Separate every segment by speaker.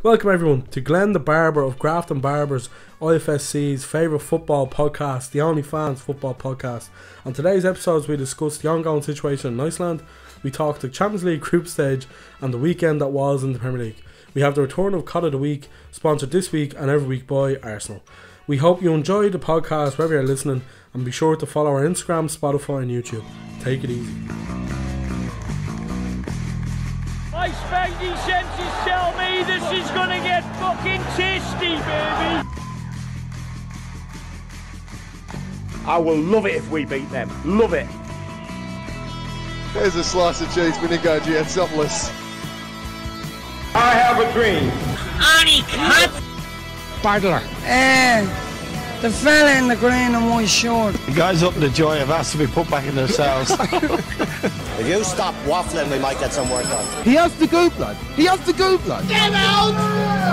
Speaker 1: Welcome everyone to Glenn the Barber of Grafton Barbers, IFSC's favourite football podcast, the Onlyfanz Football Podcast. On today's episodes we discuss the ongoing situation in Iceland, we talk the Champions League group stage and the weekend that was in the Premier League. We have the return of COD of the Week, sponsored this week and every week by Arsenal. We hope you enjoy the podcast wherever you're listening, and be sure to follow our Instagram, Spotify and YouTube. Take it easy.
Speaker 2: My spidey senses tell me this is gonna get fucking tasty, baby.
Speaker 3: I will love it if we beat them. Love it.
Speaker 4: There's a slice of cheese vinegar, GS Sopless.
Speaker 3: I have a dream.
Speaker 5: Arnie, cut!
Speaker 6: Battler.
Speaker 5: The fella in the green and white shirt.
Speaker 6: The guys up in the joy have asked to be put back in their cells.
Speaker 7: If you stop waffling, we might get some work done.
Speaker 4: He has the go blood. He has the go blood.
Speaker 5: Get out!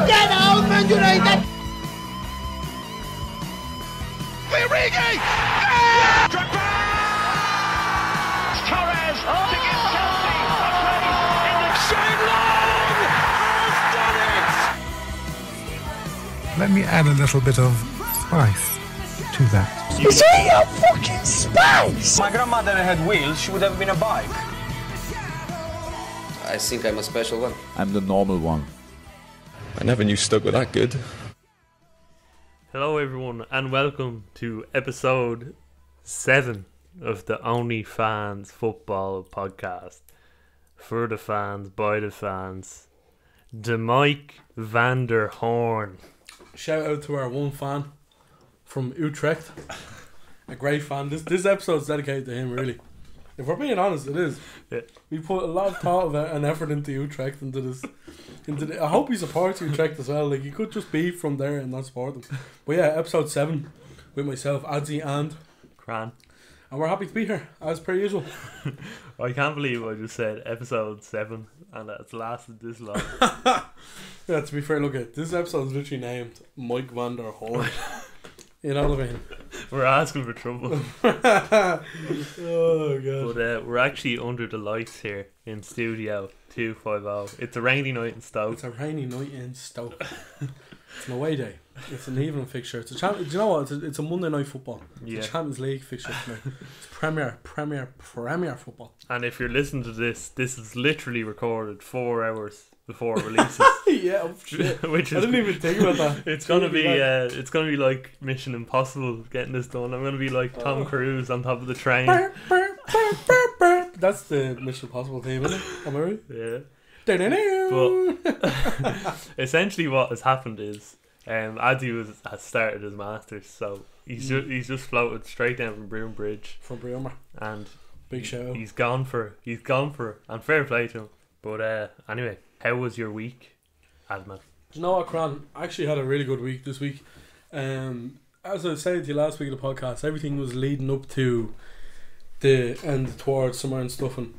Speaker 5: Get out, Man United!
Speaker 3: Virigi! Torres to give Chelsea a place in the Shane Long has done it!
Speaker 8: Let me add a little bit of spice to that.
Speaker 5: Is that your fucking spice?
Speaker 2: My grandmother had wheels, she would have been a bike.
Speaker 9: I think I'm a special one.
Speaker 10: I'm the normal one.
Speaker 11: I never knew Stoke were that good.
Speaker 12: Hello everyone and welcome to episode 7 of the Onlyfanz Football Podcast. For the fans, by the fans. The Mike van der Hoorn.
Speaker 1: Shout out to our one fan from Utrecht. A great fan. This episode's dedicated to him, really. If we're being honest, it is.
Speaker 12: Yeah.
Speaker 1: We put a lot of thought and effort into Utrecht, into this. I hope he supports Utrecht as well. Like, he could just be from there and not support them. But yeah, episode 7 with myself, Adzi and
Speaker 12: Cran.
Speaker 1: And we're happy to be here, as per usual.
Speaker 12: I can't believe I just said episode 7 and it's lasted this long.
Speaker 1: Yeah, to be fair, look at this episode's literally named Mike van der Hoorn. You know what I mean?
Speaker 12: We're asking for trouble.
Speaker 1: Oh god.
Speaker 12: But we're actually under the lights here in Studio 250. It's a rainy night in Stoke.
Speaker 1: It's a rainy night in Stoke. It's an away day. It's an evening fixture. It's a do you know what? It's a Monday night football. It's a Champions League fixture tonight. It's Premier football.
Speaker 12: And if you're listening to this is literally recorded 4 hours before it releases.
Speaker 1: Yeah, oh, shit.
Speaker 12: Which is,
Speaker 1: I didn't even think about that.
Speaker 12: It's gonna be like Mission Impossible getting this done. I'm gonna be like Tom Cruise on top of the train.
Speaker 1: That's the Mission Impossible theme, isn't it? Am I right?
Speaker 12: Yeah.
Speaker 1: But
Speaker 12: essentially what has happened is Adzi has started his masters, so he's just floated straight down from Broome Bridge.
Speaker 1: From Broome.
Speaker 12: And
Speaker 1: big show.
Speaker 12: He's gone for it, and fair play to him. But anyway, how was your week, Adman?
Speaker 1: Do you know what, Cran? I actually had a really good week this week. As I was saying to you last week of the podcast, everything was leading up to the end towards summer and stuff, and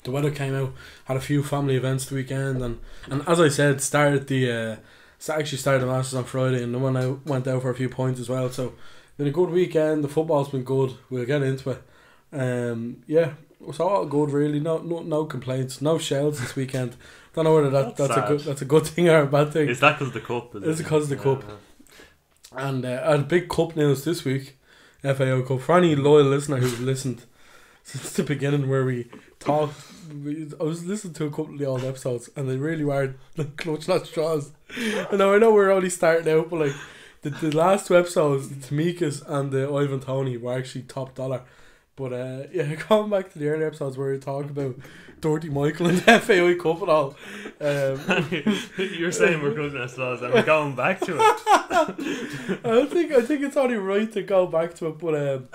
Speaker 1: the weather came out, had a few family events the weekend, and as I said, started the Masters on Friday, and then I went out for a few points as well. So been a good weekend. The football's been good. We'll get into it. Yeah, it's all good really. No complaints. No shells this weekend. Don't know whether that's a good thing or a bad thing.
Speaker 12: Is that because of the cup?
Speaker 1: It's because of the cup. And I had big cup news this week. FAO Cup. For any loyal listener who's listened since the beginning, where we talked, I was listening to a couple of the old episodes, and they really were like clutching at straws. And I know we're only starting out, but like the last 2 episodes, the Tamikas and the Ivan Tony were actually top dollar. But yeah, going back to the earlier episodes where we talked about Dirty Michael and the FAO Cup and all.
Speaker 12: You're saying we're clutching at straws and we're going back to it.
Speaker 1: I think it's only right to go back to it, but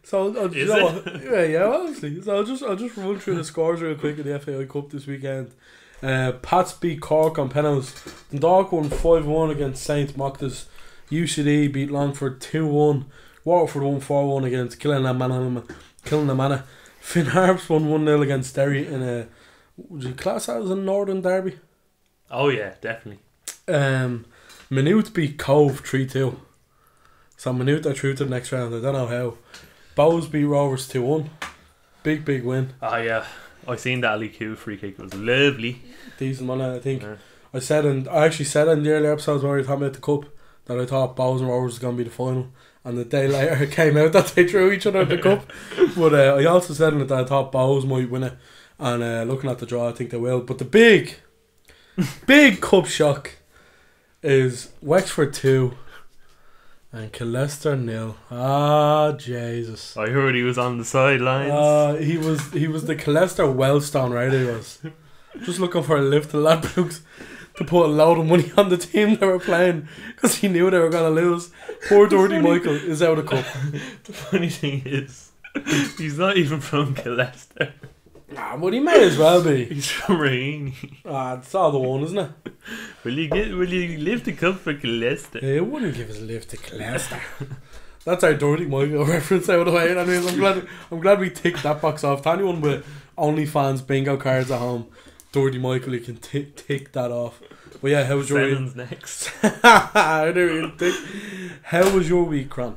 Speaker 1: so yeah, obviously. So I'll just run through the scores real quick in the FAI Cup this weekend. Pats beat Cork on penalties. Dundalk won 5-1 against Saint Moctas. UCD beat Longford 2-1. Waterford won 4-1 against Kilnamana. Finn Harps won 1-0 against Derry in a, would you class that as a Northern derby?
Speaker 12: Oh yeah, definitely.
Speaker 1: Maynooth beat Cove 3-2. So Maynooth are through to the next round. I don't know how. Bows beat Rovers 2-1. Big win.
Speaker 12: Oh yeah, I seen that Ali Q free kick. It was lovely.
Speaker 1: Decent one, I think. I actually said in the early episodes where we were talking about the cup that I thought Bows and Rovers was going to be the final, and the day later it came out that they threw each other in the cup. But I also said in it that I thought Bows might win it, and looking at the draw I think they will. But the big cup shock is Wexford 2 and Leicester 0. Ah, Jesus.
Speaker 12: I heard he was on the sidelines.
Speaker 1: He was the Leicester Wellstone, right? He was just looking for a lift to Ladbrokes to put a load of money on the team they were playing because he knew they were going to lose. Poor Dirty Michael is out of cup.
Speaker 12: The funny thing is, he's not even from Leicester.
Speaker 1: Nah, but he may as well be.
Speaker 12: He's from Raheem.
Speaker 1: It's all the one, isn't it?
Speaker 12: Will you lift the cup for Leicester?
Speaker 1: He wouldn't give us a lift to Leicester. That's our Dirty Michael reference out of the way. Anyways, I'm glad we ticked that box off. To anyone with Onlyfanz bingo cards at home, Dirty Michael, you can tick that off. But yeah, how was your week?
Speaker 12: Next.
Speaker 1: I didn't think. How was your week, Cran?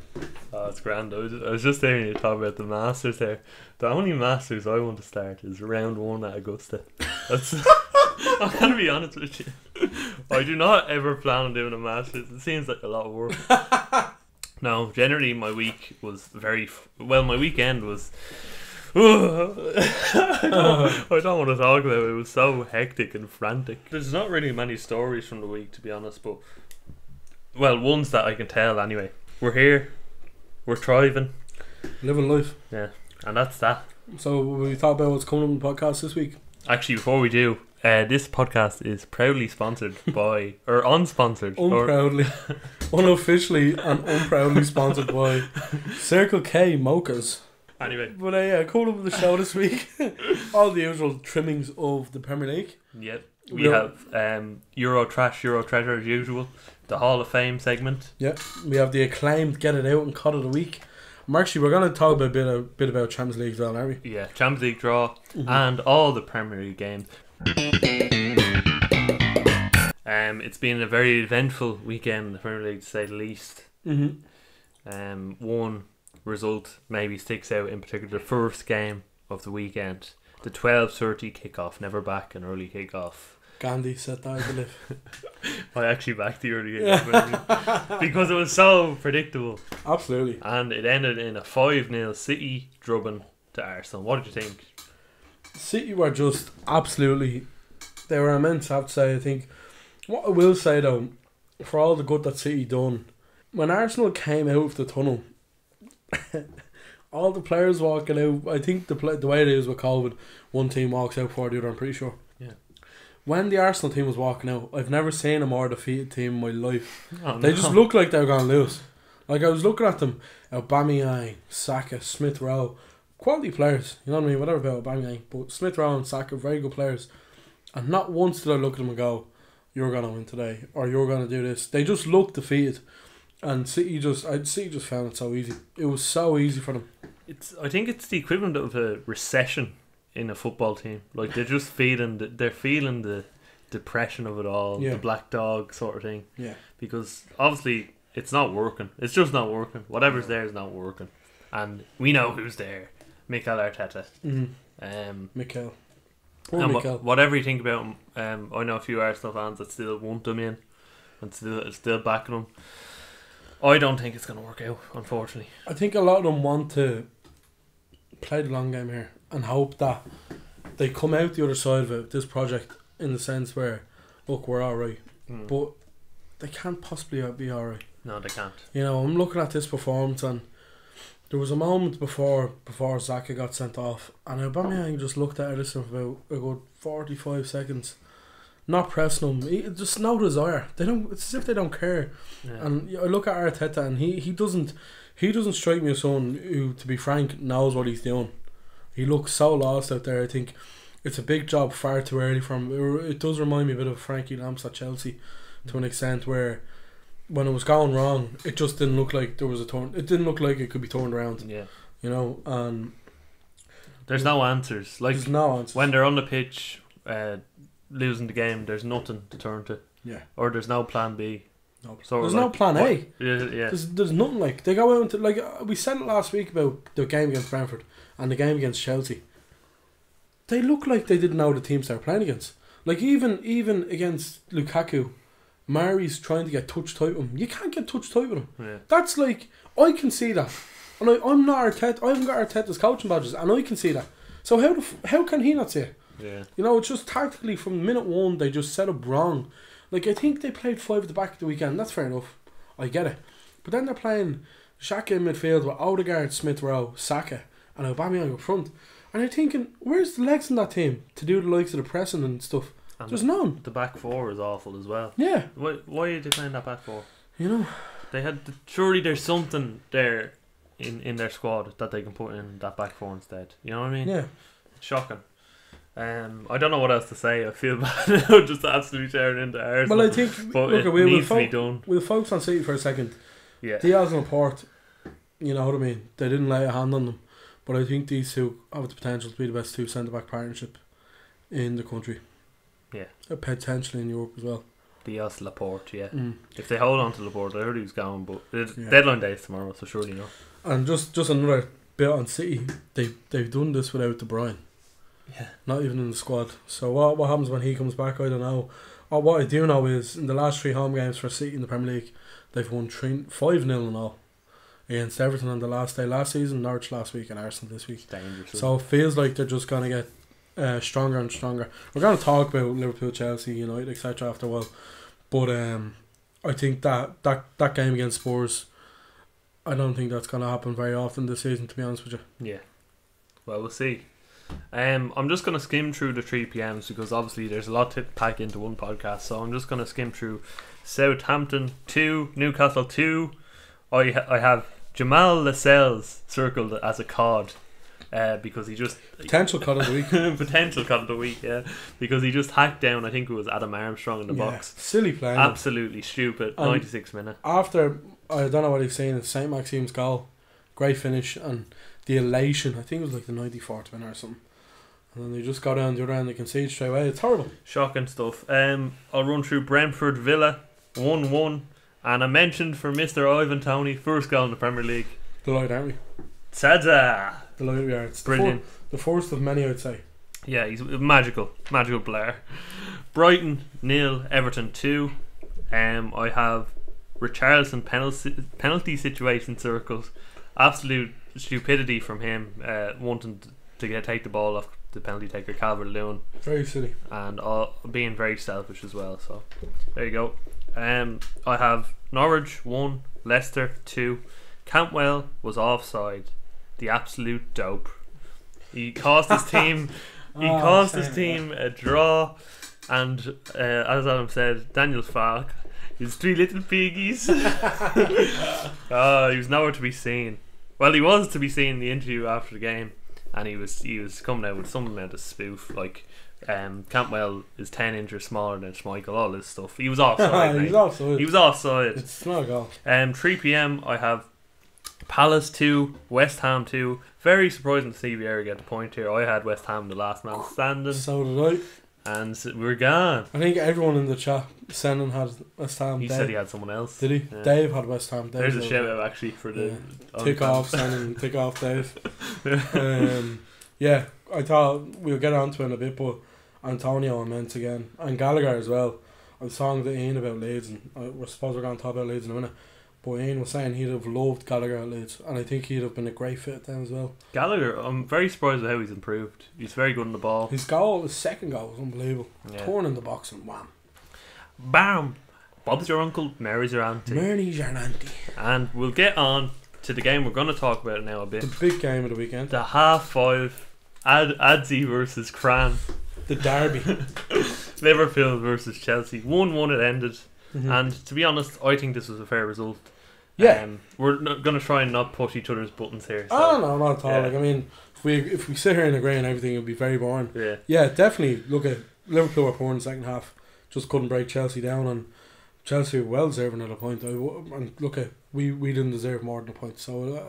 Speaker 12: Oh, it's grand. I was just hearing you talk about the Masters there. The only Masters I want to start is round 1 at Augusta. That's I'm gonna be honest with you. I do not ever plan on doing a Masters. It seems like a lot of work. No, generally my week was my weekend was I don't want to talk about it. It was so hectic and frantic. There's not really many stories from the week, to be honest, but ones that I can tell anyway. We're here, we're thriving,
Speaker 1: living life.
Speaker 12: Yeah, and that's that.
Speaker 1: So we talk about what's coming on the podcast this week.
Speaker 12: Actually, before we do, this podcast is proudly sponsored by, or unsponsored,
Speaker 1: unofficially and unproudly sponsored by Circle K Mochas.
Speaker 12: Anyway,
Speaker 1: but coming up with the show this week, all the usual trimmings of the Premier League.
Speaker 12: Yep, we have Euro Trash, Euro Treasure as usual, the Hall of Fame segment. Yep,
Speaker 1: we have the acclaimed Get It Out and Cut of the Week. We're going to talk a bit about Champions League as well, aren't we?
Speaker 12: Yeah, Champions League draw and all the Premier League games. It's been a very eventful weekend in the Premier League, to say the least. One result maybe sticks out in particular: the first game of the weekend, the 12:30 kickoff, never back an early kickoff.
Speaker 1: Gandhi said that, I believe.
Speaker 12: I actually backed the early kickoff because it was so predictable.
Speaker 1: Absolutely.
Speaker 12: And it ended in a 5-0 City drubbing to Arsenal. What did you think?
Speaker 1: City were just absolutely, they were immense, I have to say. I think what I will say though, for all the good that City done, when Arsenal came out of the tunnel, all the players walking out, I think the way it is with COVID, one team walks out for the other, I'm pretty sure. Yeah. When the Arsenal team was walking out, I've never seen a more defeated team in my life. They just looked like they were going to lose. Like, I was looking at them, Aubameyang, Saka, Smith Rowe, quality players, you know what I mean, whatever about Aubameyang, but Smith Rowe and Saka, very good players, and not once did I look at them and go, you're going to win today, or you're going to do this. They just looked defeated. And City just found it so easy. It was so easy for them.
Speaker 12: I think it's the equivalent of a recession in a football team. Like, they're just feeling the depression of it all, the black dog sort of thing. Yeah. Because obviously it's not working. It's just not working. Whatever's there is not working, and we know who's there. Mikel Arteta.
Speaker 1: Mikel.
Speaker 12: And whatever you think about him, I know a few Arsenal fans that still want him in and still backing him. I don't think it's going to work out, unfortunately.
Speaker 1: I think a lot of them want to play the long game here and hope that they come out the other side of it, this project, in the sense where, look, we're alright. But they can't possibly be alright.
Speaker 12: No, they can't.
Speaker 1: You know, I'm looking at this performance, and there was a moment before Zaka got sent off, and Aubameyang just looked at Ederson for about a good 45 seconds. Not pressing him, just no desire. It's as if they don't care. Yeah. And I look at Arteta, and he doesn't strike me as someone who, to be frank, knows what he's doing. He looks so lost out there. I think it's a big job far too early for him. It does remind me a bit of Frankie Lamps at Chelsea, to an extent, where when it was going wrong, it just didn't look like there was a turn. It didn't look like it could be turned around. Yeah, you know, and
Speaker 12: there's no answers. Like,
Speaker 1: there's no answers
Speaker 12: when they're on the pitch. Losing the game, there's nothing to turn to. Yeah. Or there's no plan B.
Speaker 1: No. There's no plan A.
Speaker 12: Yeah.
Speaker 1: There's nothing. Like, they go out into, like, we said it last week about the game against Brentford and the game against Chelsea. They look like they didn't know the teams they were playing against. Like even against Lukaku, Mari's trying to get touch tight with him. You can't get touch tight with him.
Speaker 12: Yeah.
Speaker 1: That's like, I can see that. And I'm not Arteta. I haven't got Arteta's coaching badges, and I can see that. So how can he not see it?
Speaker 12: Yeah.
Speaker 1: You know, it's just tactically from minute one they just set up wrong. Like, I think they played 5 at the back at the weekend. That's fair enough. I get it. But then they're playing Xhaka in midfield with Odegaard, Smith Rowe, Saka, and Aubameyang up front. And you're thinking, where's the legs in that team to do the likes of the pressing and stuff?
Speaker 12: And
Speaker 1: there's none.
Speaker 12: The back four is awful as well.
Speaker 1: Yeah.
Speaker 12: Why are they playing that back four?
Speaker 1: You know,
Speaker 12: they had surely there's something there in their squad that they can put in that back four instead. You know what I mean?
Speaker 1: Yeah.
Speaker 12: It's shocking. I don't know what else to say. I feel bad now, just absolutely tearing into ours.
Speaker 1: Well, I think
Speaker 12: but it needs to be done.
Speaker 1: We'll focus on City for a second.
Speaker 12: Yeah.
Speaker 1: Diaz and Laporte, you know what I mean? They didn't lay a hand on them. But I think these two have the potential to be the best two centre-back partnership in the country.
Speaker 12: Yeah.
Speaker 1: Potentially in Europe as well.
Speaker 12: Diaz, Laporte, yeah. If they hold on to Laporte, I heard he was going, but
Speaker 1: Yeah.
Speaker 12: deadline day is tomorrow, so surely not.
Speaker 1: And just another bit on City, they've done this without De Bruyne.
Speaker 12: Yeah.
Speaker 1: Not even in the squad. So what happens when he comes back, I don't know. What I do know is in the last 3 home games for City in the Premier League, they've won 5-0 in all. Against Everton on the last day last season, Norwich last week, and Arsenal this week.
Speaker 12: Dangerous.
Speaker 1: So it feels like they're just going to get stronger and stronger. We're going to talk about Liverpool, Chelsea, United, etc. after a while. But I think that game against Spurs, I don't think that's going to happen very often this season, to be honest with you.
Speaker 12: Yeah. Well, we'll see. I'm just going to skim through the 3 PMs because obviously there's a lot to pack into one podcast. So I'm just going to skim through Southampton 2, Newcastle 2. I have Jamal Lascelles circled as a COD because he just
Speaker 1: potential COD of the week.
Speaker 12: Potential COD of the week, yeah, because he just hacked down. I think it was Adam Armstrong in the box.
Speaker 1: Silly play.
Speaker 12: Absolutely stupid. 96 minutes.
Speaker 1: After I don't know what he's saying. St Maxime's goal, great finish, and the elation. I think it was like the 94th minute or something. And then they just got down the other end. They concede straight away. It's horrible.
Speaker 12: Shocking stuff. I'll run through Brentford Villa 1-1. And I mentioned for Mr. Ivan Toney, first goal in the Premier League.
Speaker 1: Delighted, aren't we?
Speaker 12: Tada!
Speaker 1: Delighted we are. It's
Speaker 12: brilliant.
Speaker 1: The first of many, I'd say.
Speaker 12: Yeah, he's a magical player. Brighton 0, Everton 2. I have Richarlison penalty situation circles. Absolute stupidity from him, wanting to take the ball off the penalty taker Calvert-Lewin.
Speaker 1: Very silly.
Speaker 12: And being very selfish as well. So there you go. I have Norwich 1, Leicester 2. Cantwell was offside. The absolute dope. He cost his team. His team a draw. And as Adam said, Daniel Falk, his 3 little piggies. He was nowhere to be seen. Well, he was to be seen in the interview after the game, and he was coming out with some amount of spoof like. Cantwell is 10 inches smaller than Schmeichel, all this stuff. He was offside.
Speaker 1: He was offside.
Speaker 12: It's
Speaker 1: not a goal.
Speaker 12: 3 PM I have Palace 2, West Ham 2. Very surprising to see Vieira get the point here. I had West Ham the last man standing.
Speaker 1: So did I.
Speaker 12: And we're gone.
Speaker 1: I think everyone in the chat, Senan had West Ham.
Speaker 12: He said he had someone else.
Speaker 1: Did he?
Speaker 12: Yeah.
Speaker 1: Dave had West Ham.
Speaker 12: There's a shout out actually for the
Speaker 1: tick off Senan, tick off Dave. Yeah, I thought we'll get on to it in a bit, but Antonio immense again, and Gallagher as well. I was talking to Ian about Leeds, and we're supposed we're going to talk about Leeds in a minute, but Ian was saying he'd have loved Gallagher at Leeds, and I think he'd have been a great fit at them as well.
Speaker 12: Gallagher, I'm very surprised at how he's improved. He's very good on the ball.
Speaker 1: His second goal was unbelievable.
Speaker 12: Yeah.
Speaker 1: Torn in the box and wham.
Speaker 12: Bam! Bob's your uncle, Mary's your auntie.
Speaker 1: Mary's your auntie.
Speaker 12: And we'll get on to the game we're going to talk about now a bit.
Speaker 1: The big game of the weekend.
Speaker 12: The 5:30 Adzi versus Cran.
Speaker 1: The derby.
Speaker 12: Liverpool versus Chelsea. 1-1 it ended.
Speaker 1: Mm-hmm.
Speaker 12: And to be honest, I think this was a fair result.
Speaker 1: Yeah.
Speaker 12: We're going to try and not push each other's buttons here. So.
Speaker 1: Oh, no, not at all. Yeah. Like, I mean, if we sit here and agree on everything, it would be very boring.
Speaker 12: Yeah.
Speaker 1: Yeah, definitely. Look at Liverpool were poor in the second half. Just couldn't break Chelsea down, and Chelsea were well deserving at a point. And look at we didn't deserve more than a point. So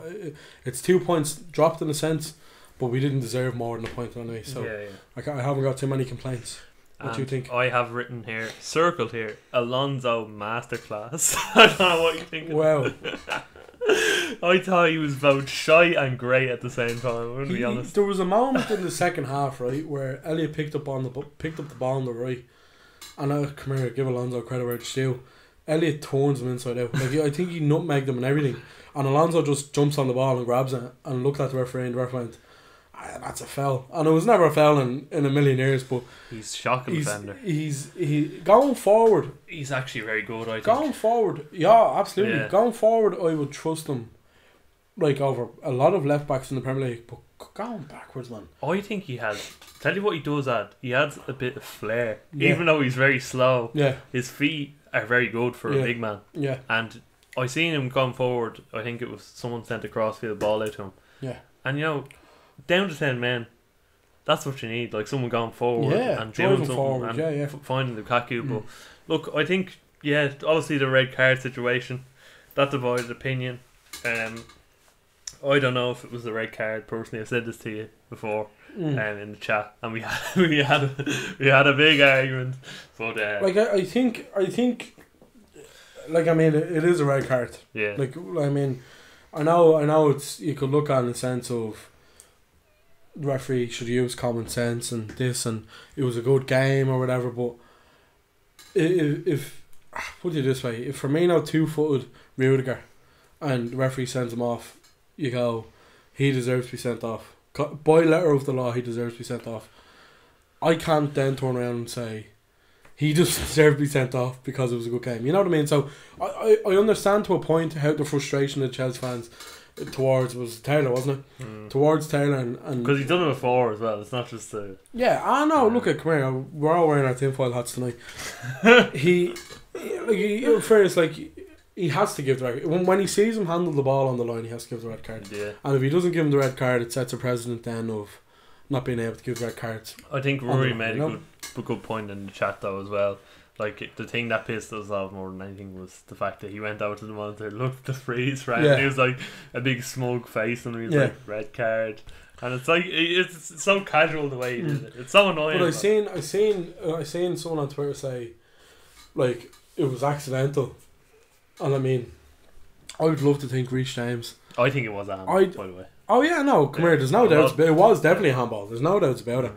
Speaker 1: it's 2 points dropped in a sense, but we didn't deserve more than a point anyway. So yeah. I haven't got too many complaints. What do you think?
Speaker 12: I have written here, circled here, Alonso masterclass. I don't know what you think.
Speaker 1: Well,
Speaker 12: I thought he was both shy and great at the same time. I'm going to be honest.
Speaker 1: There was a moment in the second half, right, where Elliot picked up the ball on the right, and come here, give Alonso credit where it's due. Elliot turns him inside out. Like, I think he nutmegged him and everything, and Alonso just jumps on the ball and grabs it and looked at the referee, and the referee went, that's a foul. And it was never a foul in a million years, but
Speaker 12: he's shocking defender.
Speaker 1: He's going forward.
Speaker 12: He's actually very good, I think.
Speaker 1: Going forward, yeah, absolutely.
Speaker 12: Yeah.
Speaker 1: Going forward, I would trust him like over a lot of left backs in the Premier League, but going backwards, man.
Speaker 12: I think he has. Tell you what he does add. He adds a bit of flair, even though he's very slow.
Speaker 1: Yeah,
Speaker 12: his feet are very good for a big man.
Speaker 1: Yeah,
Speaker 12: and I seen him come forward. I think it was someone sent a crossfield ball out to him.
Speaker 1: Yeah,
Speaker 12: and you know, down to 10 men. That's what you need, like someone going forward and doing something forward, and finding Lukaku. But look, I think obviously the red card situation, that divided opinion. I don't know if it was the red card personally. I said this to you before in the chat, and we had a big argument. But
Speaker 1: like I think like, I mean, it is a red card.
Speaker 12: Yeah.
Speaker 1: Like, I mean, I know it's, you could look at it in the sense of the referee should use common sense and this, and it was a good game or whatever, but if put it this way, if Firmino 2-footed Rudiger and the referee sends him off, you go, he deserves to be sent off. By letter of the law, he deserves to be sent off. I can't then turn around and say he just deserved to be sent off because it was a good game. You know what I mean? So I understand to a point how the frustration of Chelsea fans towards, was Taylor, wasn't it? Towards Taylor, and
Speaker 12: because he's done it before as well. It's not just
Speaker 1: I know. Look at, come here. We're all wearing our tinfoil hats tonight. he first, like, he has to give the red card. When he sees him handle the ball on the line, he has to give the red card.
Speaker 12: Yeah.
Speaker 1: And if he doesn't give him the red card, it sets a precedent then of not being able to give red cards.
Speaker 12: I think Rory made a good point in the chat though as well. Like, the thing that pissed us off more than anything was the fact that he went out to the monitor, looked at the freeze frame, and he was like a big smug face, and he was like, red card. And it's like, it's so casual the way he did it. It's so annoying.
Speaker 1: But I seen someone on Twitter say, like, it was accidental. And I mean, I would love to think Reece James.
Speaker 12: I think it was a handball, by the way.
Speaker 1: Oh yeah, no, come here. There's no doubts. It was definitely a handball. There's no doubts about it.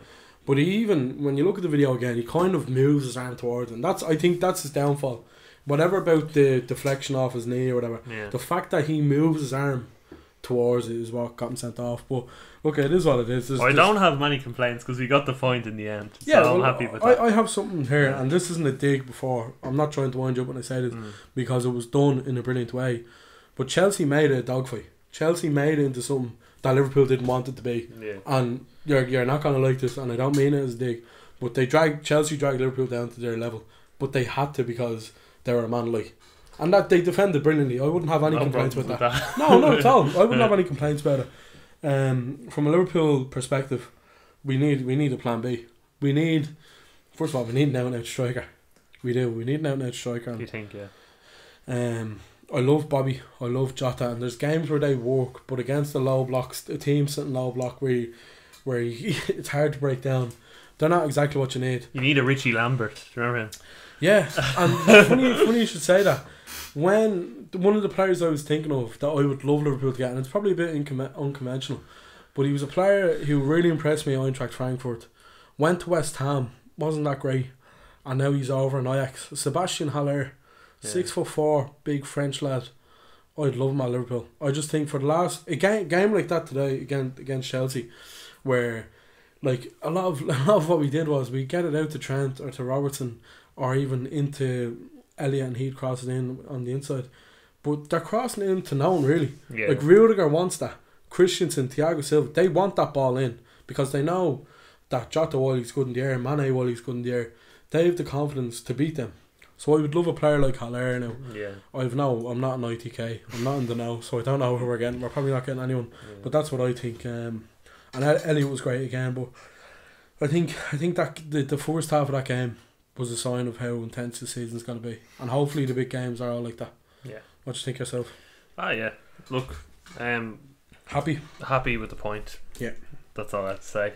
Speaker 1: But even when you look at the video again, he kind of moves his arm towards him. I think that's his downfall. Whatever about the deflection off his knee or whatever, the fact that he moves his arm towards it is what got him sent off. But look, it is what it is.
Speaker 12: I don't have many complaints because we got the point in the end. So I'm happy with that.
Speaker 1: I have something here, and this isn't a dig before. I'm not trying to wind you up when I say this because it was done in a brilliant way. But Chelsea made it a dogfight. Chelsea made it into something that Liverpool didn't want it to be. Yeah. And you're not going to like this, and I don't mean it as a dig, but Chelsea dragged Liverpool down to their level. But they had to because they were a man like. And that they defended brilliantly. I wouldn't have any complaints with that. No, not at all. I wouldn't have any complaints about it. From a Liverpool perspective, we need a plan B. First of all, we need an out-and-out striker. We do. We need an out-and-out striker.
Speaker 12: You think, yeah.
Speaker 1: I love Bobby. I love Jota. And there's games where they work, but against the low blocks, a team sitting low block where it's hard to break down. They're not exactly what you need.
Speaker 12: You need a Richie Lambert. Do you remember him?
Speaker 1: Yeah. And funny you should say that. When one of the players I was thinking of that I would love Liverpool to get, and it's probably a bit unconventional, but he was a player who really impressed me at Eintracht Frankfurt, went to West Ham, wasn't that great, and now he's over in Ajax. Sebastian Haller, 6'4", big French lad. I'd love him at Liverpool. I just think for the last a game like that today against Chelsea, where like a lot of what we did was we get it out to Trent or to Robertson or even into Elliot, and he'd cross it in on the inside, but they're crossing it in to no one really. Like Rudiger wants that, Christensen, Thiago Silva, they want that ball in because they know that Jota, while he's good in the air, Mane, while he's good in the air, they have the confidence to beat them. So I would love a player like Haller now. I'm not an ITK, I'm not in the know, so I don't know who we're getting. We're probably not getting anyone, but that's what I think. And Elliot was great again, but I think that the first half of that game was a sign of how intense the season's going to be, and hopefully the big games are all like that. Yeah. What do you think yourself?
Speaker 12: Yeah. Look, happy with the point. Yeah. That's all I have to say.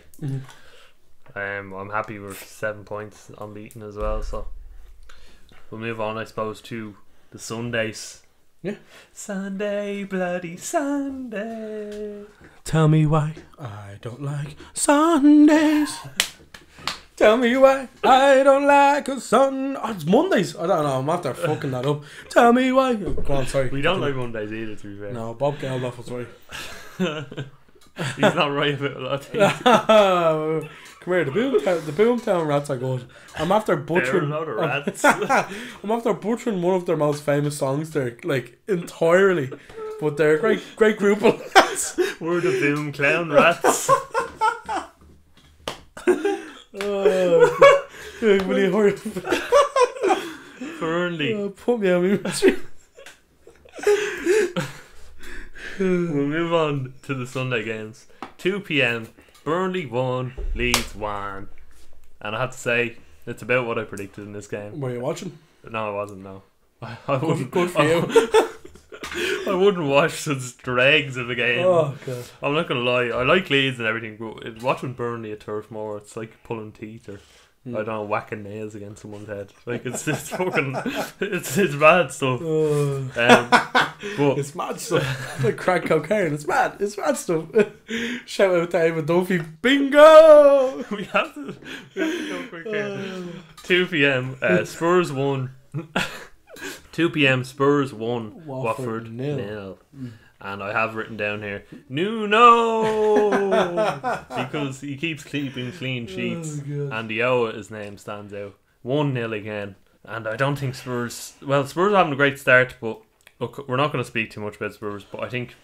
Speaker 12: I'm happy with 7 points unbeaten as well. So we'll move on, I suppose, to the Sundays
Speaker 1: Yeah.
Speaker 12: Sunday, bloody Sunday.
Speaker 1: Tell me why I don't like Sundays. Tell me why I don't like a sun. Oh, it's Mondays. I don't know. I'm after fucking that up. Tell me why. Oh, go on, sorry.
Speaker 12: We don't like Mondays either, to be fair.
Speaker 1: No, Bob Geldof was right.
Speaker 12: He's not right about a lot of things.
Speaker 1: Come here, the Boomtown Rats are good. I'm after butchering.
Speaker 12: They're a lot of rats.
Speaker 1: I'm after butchering one of their most famous songs there, like entirely. But they're a great group of lads.
Speaker 12: We're the Boom Clown Rats.
Speaker 1: Oh, will you hurry up?
Speaker 12: Burnley.
Speaker 1: Put me on me.
Speaker 12: We'll move on to the Sunday games. 2 p.m. Burnley 1, Leeds 1. And I have to say, it's about what I predicted in this game.
Speaker 1: Were you watching?
Speaker 12: No, I wasn't, no. I wouldn't.
Speaker 1: Good for you.
Speaker 12: I wouldn't watch such dregs of a game.
Speaker 1: Oh, God.
Speaker 12: I'm not going to lie. I like Leeds and everything, but watching Burnley at Turf Moor, it's like pulling teeth or I don't know, whacking nails against someone's head. Like it's fucking it's bad stuff. But
Speaker 1: it's mad stuff. Like crack cocaine. It's mad stuff. Shout out to Eamon Duffy. Bingo.
Speaker 12: we have to go quick here. 2 p.m. Spurs 1. 2 p.m. Spurs 1. Watford 0. And I have written down here Nuno because he keeps keeping clean sheets, and the O at his name stands out. 1-0 again, and I don't think Spurs are having a great start, but look, we're not going to speak too much about Spurs, but I think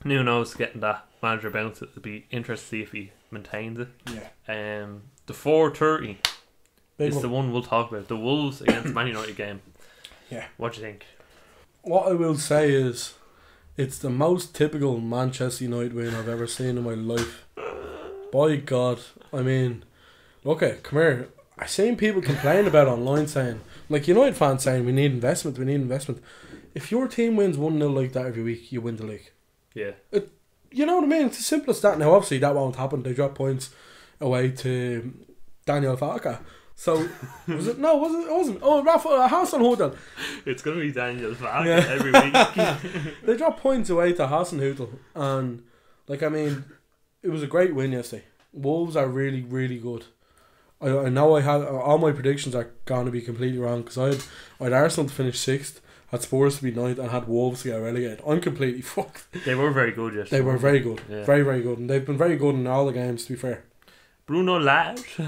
Speaker 12: Nuno's getting that manager bounce. It'll be interesting to see if he maintains it.
Speaker 1: Yeah.
Speaker 12: The 4:30 is
Speaker 1: one.
Speaker 12: the one we'll talk about. The Wolves against Man United game.
Speaker 1: Yeah.
Speaker 12: What do you think?
Speaker 1: What I will say is, it's the most typical Manchester United win I've ever seen in my life. By God. I mean, okay, come here. I've seen people complain about online saying, like United fans saying, we need investment. If your team wins 1-0 like that every week, you win the league.
Speaker 12: Yeah.
Speaker 1: You know what I mean? It's as simple as that. Now, obviously, that won't happen. They drop points away to Daniel Farke. So, was it? No, was it? It wasn't. Oh, Hassan Hoodle.
Speaker 12: It's going to be Daniel Farke every week.
Speaker 1: They dropped points away to Hassan Hoodle. And, like, I mean, it was a great win yesterday. Wolves are really, really good. I know I had all my predictions are going to be completely wrong because I had Arsenal to finish 6th, had Spurs to be 9th, and had Wolves to get relegated. I'm completely fucked.
Speaker 12: They were very good yesterday.
Speaker 1: They were very good. Yeah. Very, very good. And they've been very good in all the games, to be fair.
Speaker 12: Bruno Lage,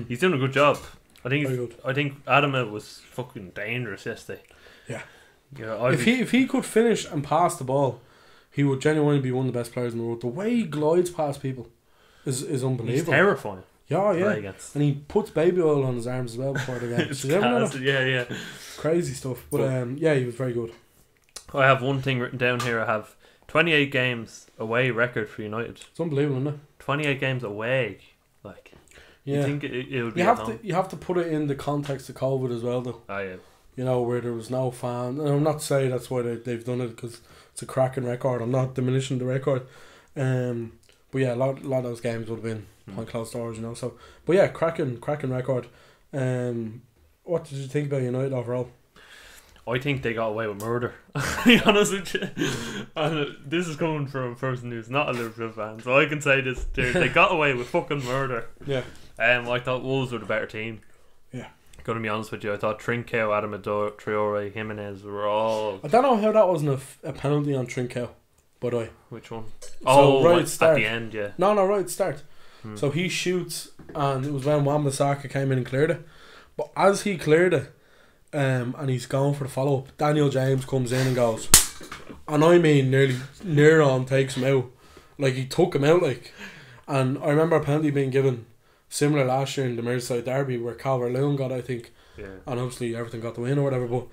Speaker 12: he's doing a good job. I think Adama was fucking dangerous yesterday.
Speaker 1: Yeah.
Speaker 12: If
Speaker 1: he could finish and pass the ball, he would genuinely be one of the best players in the world. The way he glides past people is unbelievable.
Speaker 12: He's terrifying.
Speaker 1: Yeah. And he puts baby oil on his arms as well before the game.
Speaker 12: Yeah.
Speaker 1: Crazy stuff. But he was very good.
Speaker 12: I have one thing written down here. I have 28 games away record for United.
Speaker 1: It's unbelievable, isn't it? 28
Speaker 12: games away. Like,
Speaker 1: yeah.
Speaker 12: You think it would be
Speaker 1: you have to put it in the context of COVID as well, though.
Speaker 12: Oh, yeah.
Speaker 1: You know, where there was no fan. And I'm not saying that's why they've done it, because it's a cracking record. I'm not diminishing the record. But yeah, a lot of those games would have been behind closed doors, you know. So, but yeah, cracking record. What did you think about United overall?
Speaker 12: I think they got away with murder. To be honest with you, and this is coming from a person who's not a Liverpool fan, so I can say this: they got away with fucking murder.
Speaker 1: Yeah.
Speaker 12: I thought Wolves were the better team.
Speaker 1: Yeah.
Speaker 12: Gonna be honest with you, I thought Trincao, Adama Traore, Jimenez were all.
Speaker 1: I don't know how that wasn't a penalty on Trincao, by the way.
Speaker 12: Which one?
Speaker 1: Right at start.
Speaker 12: At the end, yeah.
Speaker 1: No, right at start. So he shoots, and it was when Wan-Bissaka came in and cleared it. But as he cleared it, and he's going for the follow up, Daniel James comes in and goes, and I mean near on takes him out. Like, he took him out, like. And I remember a penalty being given similar last year in the Merseyside derby where Calvert-Lewin got, I think. Yeah. And obviously everything got the win or whatever, but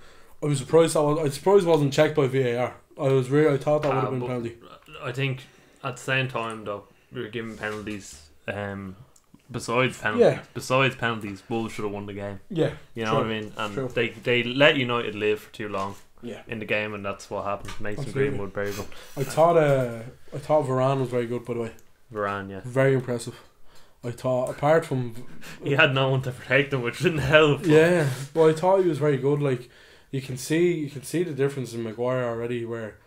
Speaker 1: I was surprised it wasn't checked by VAR. I thought that would have been a penalty.
Speaker 12: I think at the same time though, we were giving penalties. Besides penalties, Wolves should have won the game.
Speaker 1: Yeah,
Speaker 12: you know what I mean. And they let United live for too long.
Speaker 1: Yeah.
Speaker 12: In the game, and that's what happened. Mason Greenwood very good.
Speaker 1: I thought Varane was very good, by the way.
Speaker 12: Varane, yeah,
Speaker 1: very impressive. I thought, apart from
Speaker 12: he had no one to protect him, which didn't help.
Speaker 1: Yeah, but I thought he was very good. Like, you can see the difference in Maguire already, where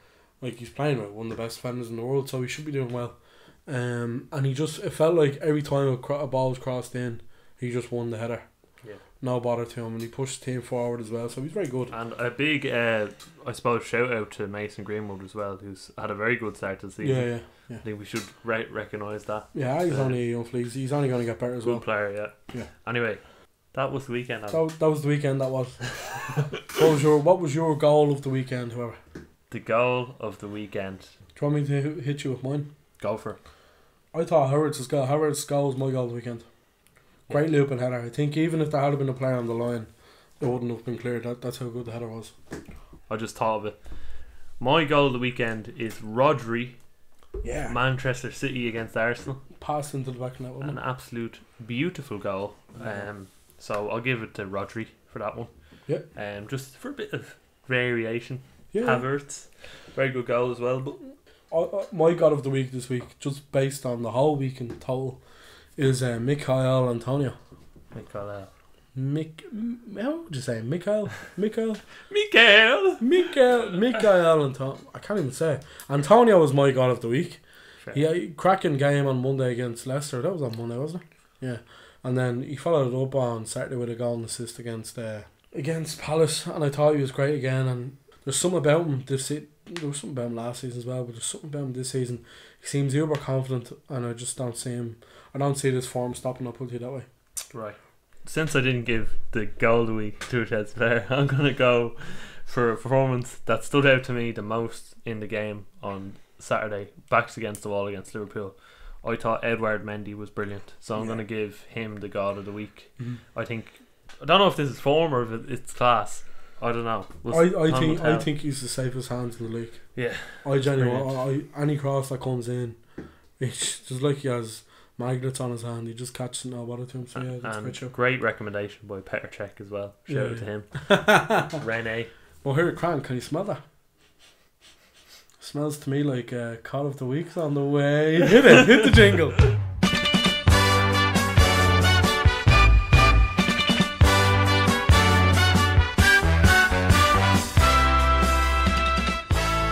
Speaker 1: like he's playing with one of the best defenders in the world, so he should be doing well. And it felt like every time a ball was crossed in, he just won the header.
Speaker 12: Yeah.
Speaker 1: No bother to him, and he pushed the team forward as well, so he's very good.
Speaker 12: And a big, I suppose, shout out to Mason Greenwood as well, who's had a very good start to the season.
Speaker 1: Yeah.
Speaker 12: I think we should recognise that.
Speaker 1: Yeah, he's only a young flea. He's only going to get better as well.
Speaker 12: Good player, yeah. Anyway, that was the weekend.
Speaker 1: That was the weekend. That was. What was your goal of the weekend? Whoever.
Speaker 12: The goal of the weekend.
Speaker 1: Do you want me to hit you with mine?
Speaker 12: Go for it.
Speaker 1: I thought Howard's goal was my goal of the weekend. Great looping header. I think even if there had been a player on the line, it wouldn't have been cleared. That's how good the header was.
Speaker 12: I just thought of it. My goal of the weekend is Rodri.
Speaker 1: Yeah.
Speaker 12: Manchester City against Arsenal.
Speaker 1: Passed into the back of net, wasn't
Speaker 12: An absolute beautiful goal. So I'll give it to Rodri for that one.
Speaker 1: Yeah.
Speaker 12: Just for a bit of variation.
Speaker 1: Yeah.
Speaker 12: Havertz, very good goal as well. But
Speaker 1: my God of the week this week, just based on the whole week in total, is Michael Antonio.
Speaker 12: How
Speaker 1: would you say Michael Antonio. I can't even say it. Antonio was my God of the week. He cracking game on Monday against Leicester. That was on Monday, wasn't it? Yeah. And then he followed it up on Saturday with a goal and assist against Palace, and I thought he was great again. And there's something about him there was something about him last season as well, but there's something about him this season. He seems uber confident, and I just don't see him. I don't see this form stopping. I'll put it that way.
Speaker 12: Right. Since I didn't give the goal of the week to a Chelsea player, I'm going to go for a performance that stood out to me the most in the game on Saturday, backs against the wall against Liverpool. I thought Edouard Mendy was brilliant, so I'm going to give him the goal of the week. I don't know if this is form or if it's class. I don't know.
Speaker 1: I think he's the safest hands in the league.
Speaker 12: Yeah.
Speaker 1: Any cross that comes in, it's just like he has magnets on his hand. He just catches no bother to him. So yeah, that's
Speaker 12: and great recommendation by Petr Cech as well. Shout out to him. Rene.
Speaker 1: Well, here, Cran, can you smell that? Smells to me like Call of the Week's on the way. Hit the jingle.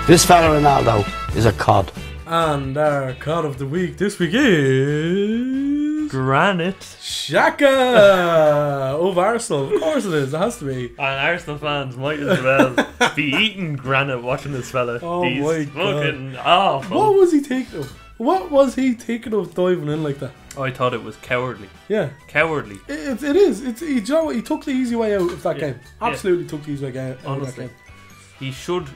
Speaker 6: This fella Ronaldo is a cod.
Speaker 1: And our cod of the week this week is
Speaker 12: Granit
Speaker 1: Xhaka of Arsenal. Of course it is. It has to be.
Speaker 12: And Arsenal fans might as well be eating granite watching this fella.
Speaker 1: Oh
Speaker 12: He's
Speaker 1: my
Speaker 12: fucking
Speaker 1: God.
Speaker 12: awful.
Speaker 1: What was he thinking of? What was he thinking of diving in like that?
Speaker 12: I thought it was cowardly.
Speaker 1: Yeah.
Speaker 12: Cowardly.
Speaker 1: It is. You know what? He took the easy way out of that game. Absolutely took the easy way out of that game.
Speaker 12: He should.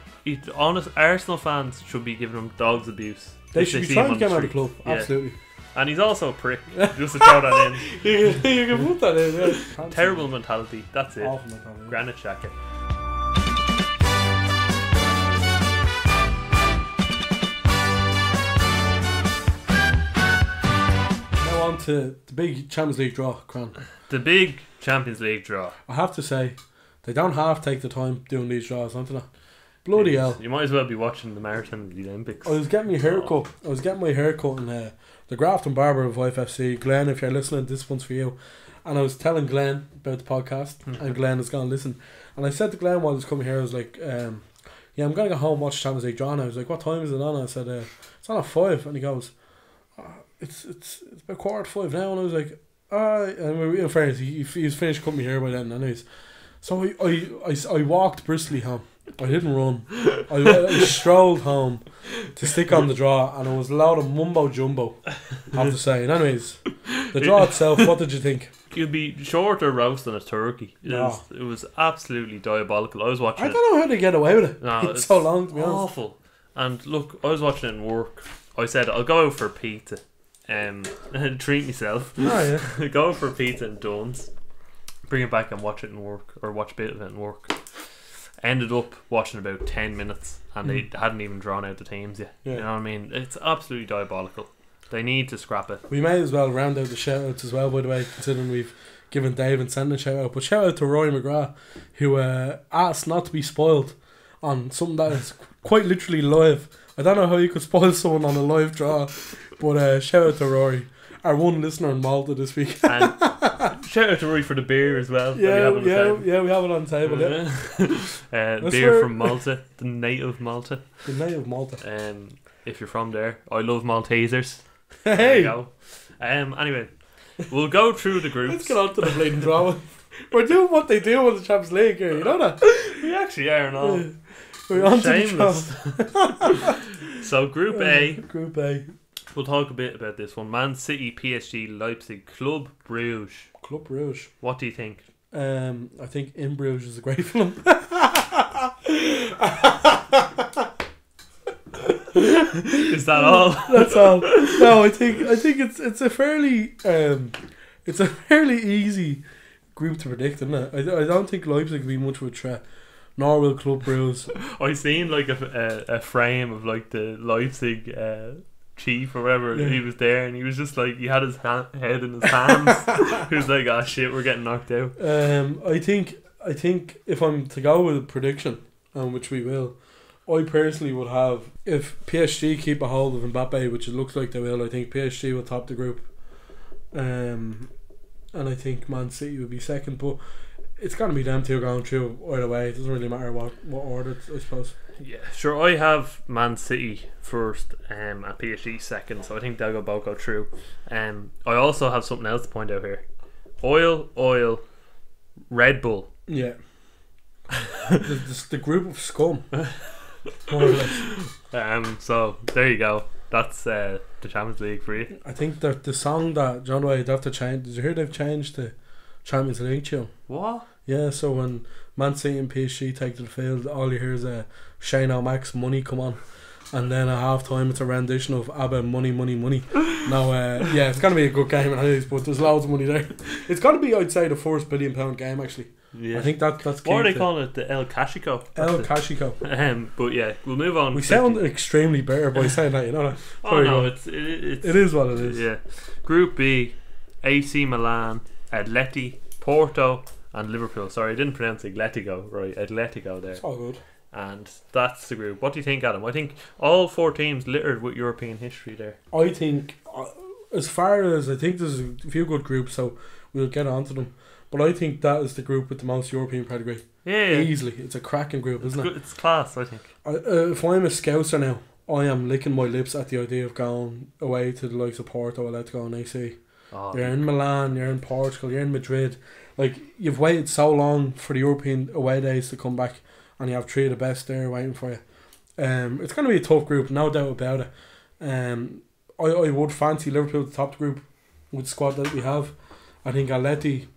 Speaker 12: Arsenal fans should be giving him dog's abuse.
Speaker 1: They should be trying to get him out of the club.
Speaker 12: Yeah.
Speaker 1: Absolutely.
Speaker 12: And he's also a prick. Just to throw that in.
Speaker 1: You can put that in. Yeah.
Speaker 12: Terrible mentality. That's it.
Speaker 1: Awful mentality.
Speaker 12: Granit Xhaka.
Speaker 1: Now on to the big Champions League draw, Cran.
Speaker 12: The big Champions League draw.
Speaker 1: I have to say, they don't half take the time doing these draws, don't they? Bloody hell.
Speaker 12: You might as well be watching the marathon of the Olympics.
Speaker 1: I was getting my haircut. In the Grafton Barber of FFC. Glenn, if you're listening, this one's for you. And I was telling Glenn about the podcast, and Glenn is going to listen. And I said to Glenn while he was coming here, I was like, yeah, I'm going to go home and watch Champions League draw. And I was like, what time is it on? I said, it's on at 5. And he goes, it's about 4:45 now. And I was like, and in fairness, he's finished cutting me hair by then anyways. So I walked briskly home. I didn't run. I strolled home to stick on the draw, and it was a lot of mumbo jumbo, I have to say. And anyways, the draw itself, what did you think?
Speaker 12: You'd be short or roast than a turkey. It was absolutely diabolical. I was watching
Speaker 1: I don't know how they get away with it.
Speaker 12: No,
Speaker 1: it's so long, to be honest.
Speaker 12: Awful. And look, I was watching it in work. I said, I'll go out for pizza and treat myself.
Speaker 1: Oh, yeah.
Speaker 12: Go out for pizza and Dunn's. Bring it back and watch it in work, or watch a bit of it in work. Ended up watching about 10 minutes and they hadn't even drawn out the teams yet. You know what I mean? It's absolutely diabolical. They need to scrap it. We may
Speaker 1: as well round out the shout outs as well, by the way, considering we've given Dave and Send a shout out. But shout out to Roy McGrath, who asked not to be spoiled on something that is quite literally live. I don't know how you could spoil someone on a live draw, but shout out to Rory, our one listener in Malta this week.
Speaker 12: And Shout out to Roy for the beer as well.
Speaker 1: Yeah,
Speaker 12: we have
Speaker 1: we have it on the table. Yeah.
Speaker 12: Beer from Malta, the native Malta.
Speaker 1: The native Malta.
Speaker 12: If you're from there, I love Maltesers.
Speaker 1: Hey.
Speaker 12: There you go. Anyway, we'll go through the groups.
Speaker 1: Let's get on to the bleeding drama. We're doing what they do with the Champions League here, you know that?
Speaker 12: We actually are, no.
Speaker 1: We're on
Speaker 12: shameless.
Speaker 1: to the
Speaker 12: So Group A.
Speaker 1: Group A.
Speaker 12: We'll talk a bit about this one. Man City, PSG, Leipzig, Club Bruges.
Speaker 1: Club Bruges.
Speaker 12: What do you think?
Speaker 1: I think In Bruges is a great film.
Speaker 12: Is that all?
Speaker 1: That's all. No, I think it's a fairly easy group to predict, isn't it? I don't think Leipzig will be much of a threat, nor will Club Bruges.
Speaker 12: I seen like a frame of like the Leipzig chief or whatever.
Speaker 1: Yeah.
Speaker 12: He was there and he was just like, he had his head in his hands. He was like, "Ah, shit, we're getting knocked out."
Speaker 1: I think if I'm to go with a prediction, which we will, I personally would have, if PSG keep a hold of Mbappe, which it looks like they will, I think PSG will top the group. And I think Man City will be second, but it's going to be them two going through either way. It doesn't really matter what order, I suppose.
Speaker 12: Yeah, sure. I have Man City first and PSG second, so I think they'll both go through. I also have something else to point out here. Oil, Red Bull.
Speaker 1: Yeah. the group of scum. More or less.
Speaker 12: So there you go. That's the Champions League for you.
Speaker 1: I think that the song that John Way they have to change. Did you hear they've changed the Champions League tune?
Speaker 12: What?
Speaker 1: Yeah, so when Man City and PSG take to the field, all you hear is Shane O'Mac's Money Come On, and then at half time it's a rendition of ABBA Money. Now, yeah, it's gonna be a good game, but there's loads of money there. It's gonna be, I'd say, the first £1 billion game actually.
Speaker 12: Yeah.
Speaker 1: I think that's key.
Speaker 12: What are they calling it? The El Cachico.
Speaker 1: El Cachico.
Speaker 12: But yeah, we'll move on.
Speaker 1: We sound extremely bitter by saying that, you know that.
Speaker 12: Oh no, it
Speaker 1: is what it is.
Speaker 12: Yeah. Group B, AC Milan, Atleti, Porto, and Liverpool. Sorry, I didn't pronounce Atletico right. Atletico there.
Speaker 1: It's all good.
Speaker 12: And that's the group. What do you think, Adam? I think all four teams littered with European history there.
Speaker 1: I think, as far as I think there's a few good groups, so we'll get on to them. But I think that is the group with the most European pedigree.
Speaker 12: Yeah.
Speaker 1: Easily. It's a cracking group, isn't it?
Speaker 12: It's class, I think.
Speaker 1: If I'm a Scouser now, I am licking my lips at the idea of going away to the likes of Porto, Atletico and AC. You're in Milan, you're in Portugal, you're in Madrid. Like, you've waited so long for the European away days to come back, and you have three of the best there waiting for you. It's going to be a tough group, no doubt about it. I would fancy Liverpool to top the group with the squad that we have. I think Atleti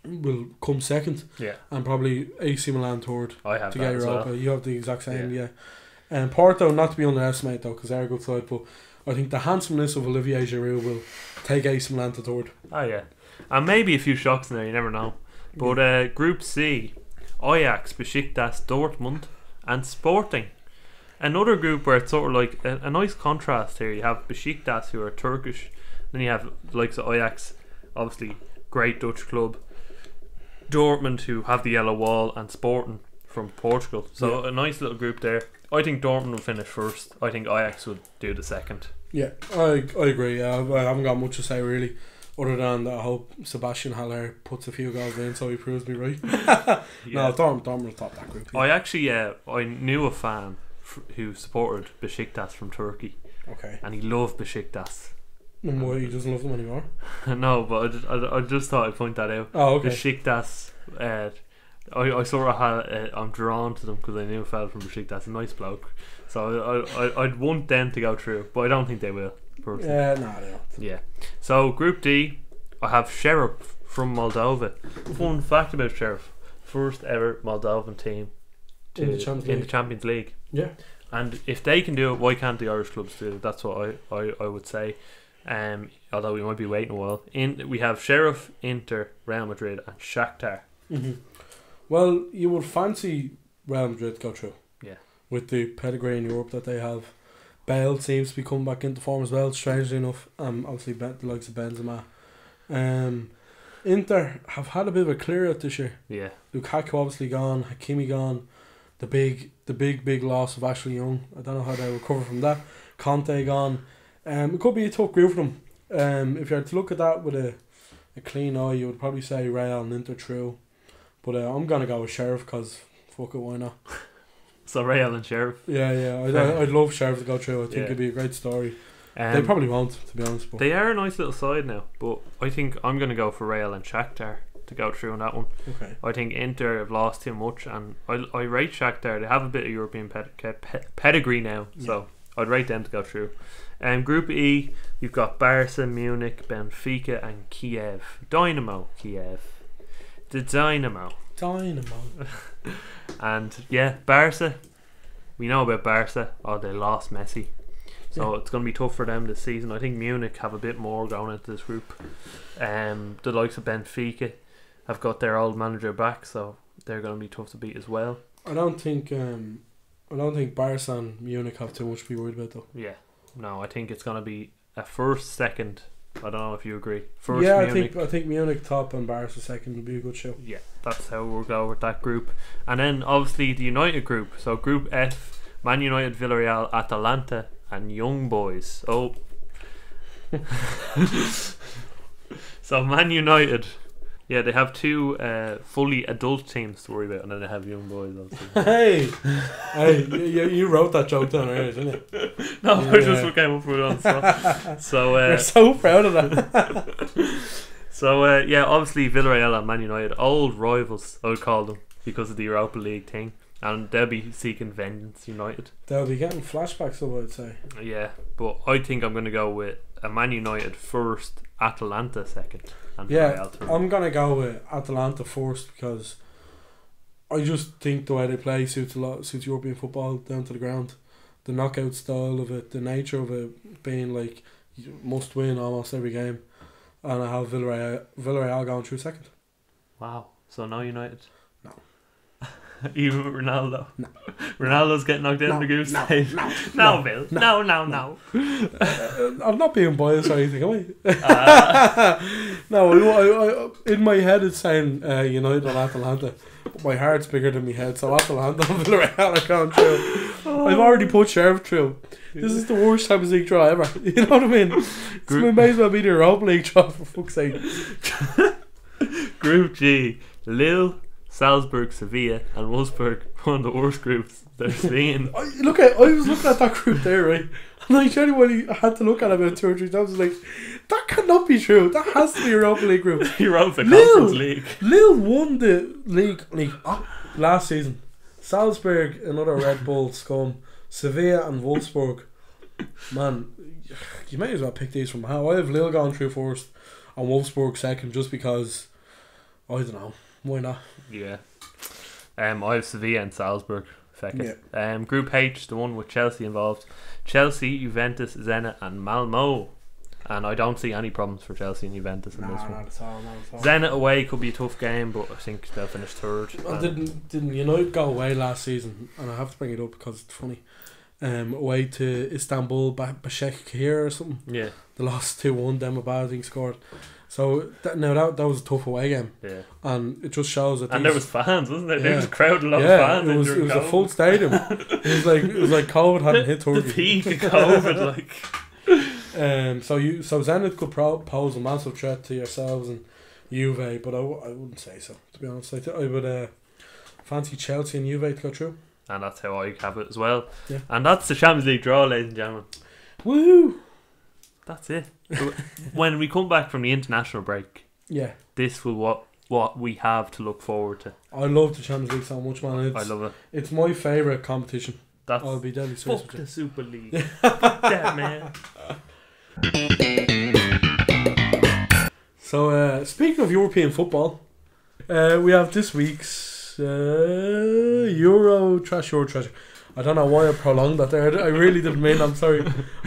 Speaker 1: will come second, and probably AC Milan third.
Speaker 12: I have
Speaker 1: to
Speaker 12: that
Speaker 1: get
Speaker 12: as
Speaker 1: Europa.
Speaker 12: well.
Speaker 1: You have the exact same, yeah. And Porto, not to be underestimated though, because they're a good side, but I think the handsomeness of Olivier Giroud will take AC Milan to third.
Speaker 12: Oh yeah, and maybe a few shocks in there. You never know. But Group C, Ajax, Besiktas, Dortmund, and Sporting. Another group where it's sort of like a nice contrast here. You have Besiktas, who are Turkish, then you have the likes of Ajax, obviously great Dutch club. Dortmund, who have the yellow wall, and Sporting from Portugal. So a nice little group there. I think Dortmund will finish first. I think Ajax would do the second. Yeah,
Speaker 1: I agree. I haven't got much to say really, other than that I hope Sebastian Haller puts a few goals in so he proves me right. No, Dortmund will top that group. Yeah.
Speaker 12: I actually I knew a fan who supported Besiktas from Turkey.
Speaker 1: Okay. And
Speaker 12: he loved Besiktas.
Speaker 1: And why he doesn't love them anymore?
Speaker 12: No, but I just thought I'd point that out.
Speaker 1: Oh, okay.
Speaker 12: Besiktas, I sort of had I'm drawn to them because I knew a fella from Besiktas, a nice bloke. So I'd want them to go through, but I don't think they will. Personally.
Speaker 1: Yeah, no, they don't.
Speaker 12: Yeah. So Group D, I have Sheriff from Moldova. Fun fact about Sheriff: first ever Moldovan team
Speaker 1: in the
Speaker 12: Champions League.
Speaker 1: Yeah.
Speaker 12: And if they can do it, why can't the Irish clubs do it? That's what I would say. Although we might be waiting a while. We have Sheriff, Inter, Real Madrid, and Shakhtar.
Speaker 1: Mm-hmm. Well, you would fancy Real Madrid to go through.
Speaker 12: Yeah. With
Speaker 1: the pedigree in Europe that they have. Bale seems to be coming back into form as well, strangely enough. Obviously the likes of Benzema. Inter have had a bit of a clear out this year.
Speaker 12: Yeah.
Speaker 1: Lukaku obviously gone, Hakimi gone. The big loss of Ashley Young. I don't know how they recover from that. Conte gone. It could be a tough group for them. If you had to look at that with a a clean eye, you would probably say Real and Inter through. But I'm going to go with Sheriff because fuck it, why not?
Speaker 12: So Real and Sheriff.
Speaker 1: Yeah. I'd love Sheriff to go through. I think it'd be a great story. They probably won't, to be honest. But
Speaker 12: they are a nice little side now, but I think I'm going to go for Real and Shakhtar to go through on that one.
Speaker 1: Okay.
Speaker 12: I think Inter have lost too much, and I rate Shakhtar. They have a bit of European pedigree now, so I'd rate them to go through. Group E, you've got Barca, Munich, Benfica, and Kiev. Dynamo Kiev. The Dynamo. And yeah, Barca. We know about Barca. Oh, they lost Messi. So it's going to be tough for them this season. I think Munich have a bit more going into this group. The likes of Benfica have got their old manager back, so they're going to be tough to beat as well.
Speaker 1: I don't think Barca and Munich have too much to be worried about though.
Speaker 12: Yeah, no, I think it's going to be a first, second. I don't know if you agree. First,
Speaker 1: Munich. I think Munich top and Barca second would be a good show.
Speaker 12: Yeah, that's how we'll go with that group. And then obviously the United group. So Group F, Man United, Villarreal, Atalanta, and Young Boys. Oh. So Man United, yeah, they have two fully adult teams to worry about, and then they have Young Boys obviously.
Speaker 1: Hey, you wrote that joke down earlier, didn't you?
Speaker 12: No, I just came up with it on spot. So
Speaker 1: we're so proud of that.
Speaker 12: So yeah, obviously Villarreal and Man United, old rivals I would call them because of the Europa League thing. And they'll be seeking vengeance, United.
Speaker 1: They'll be getting flashbacks of it, I'd say.
Speaker 12: Yeah, but I think I'm going to go with a Man United first, Atalanta second, and
Speaker 1: yeah, I'm going to go with Atalanta first because I just think the way they play suits European football down to the ground. The knockout style of it, the nature of it being like you must win almost every game. And I have Villarreal going through second.
Speaker 12: Wow, so no United?
Speaker 1: No.
Speaker 12: Even with Ronaldo?
Speaker 1: No.
Speaker 12: Ronaldo's getting knocked out in the group stage? No, Bill. No.
Speaker 1: I'm not being biased or anything, am I? No, I in my head it's saying United and Atalanta. But my heart's bigger than my head, so Atalanta and Villarreal are going through. I've already put Sheriff through. This is the worst Champions League draw ever. You know what I mean? It may as well be the Europa League draw, for fuck's sake.
Speaker 12: Group G, Lille, Salzburg, Sevilla, and Wolfsburg. One of the worst groups they're seeing.
Speaker 1: I was looking at that group there, right? And I genuinely had to look at it about 2 or 3 times. I was like, that cannot be true. That has to be Europa League group.
Speaker 12: Europa Conference League.
Speaker 1: Lille won the league last season. Salzburg, another Red Bull scum. Sevilla and Wolfsburg. Man, you may as well pick these from how. I have Lille going through first and Wolfsburg second just because, I don't know, why not?
Speaker 12: Yeah. I have Sevilla and Salzburg second. Yeah. Group H, the one with Chelsea involved. Chelsea, Juventus, Zenit and Malmo. And I don't see any problems for Chelsea and Juventus in this one.
Speaker 1: Not at all.
Speaker 12: Zenit away could be a tough game, but I think they'll finish third.
Speaker 1: Well, didn't United go away last season? And I have to bring it up because it's funny. Away to Istanbul, Başakşehir or something.
Speaker 12: Yeah.
Speaker 1: They lost 2-1. Demba scored. So that was a tough away game.
Speaker 12: Yeah.
Speaker 1: And it just shows that.
Speaker 12: And there was fans, wasn't there?
Speaker 1: Yeah.
Speaker 12: There was a crowd of fans.
Speaker 1: It was a full stadium. it was like COVID hadn't hit Turkey.
Speaker 12: The peak of COVID, like.
Speaker 1: So Zenit could pose a massive threat to yourselves and Juve, but I wouldn't say so, to be honest. I would fancy Chelsea and Juve to go through.
Speaker 12: And that's how I have it as well.
Speaker 1: Yeah.
Speaker 12: And that's the Champions League draw, ladies and gentlemen.
Speaker 1: Woo!
Speaker 12: That's it. When we come back from the international break, this will what we have to look forward to.
Speaker 1: I love the Champions League so much, man. I love it. It's my favourite competition. I'll be deadly serious.
Speaker 12: Fuck the Super League. Fuck that, man.
Speaker 1: So speaking of European football, we have this week's Euro Treasure. I don't know why I prolonged that there. I really didn't mean. I'm sorry.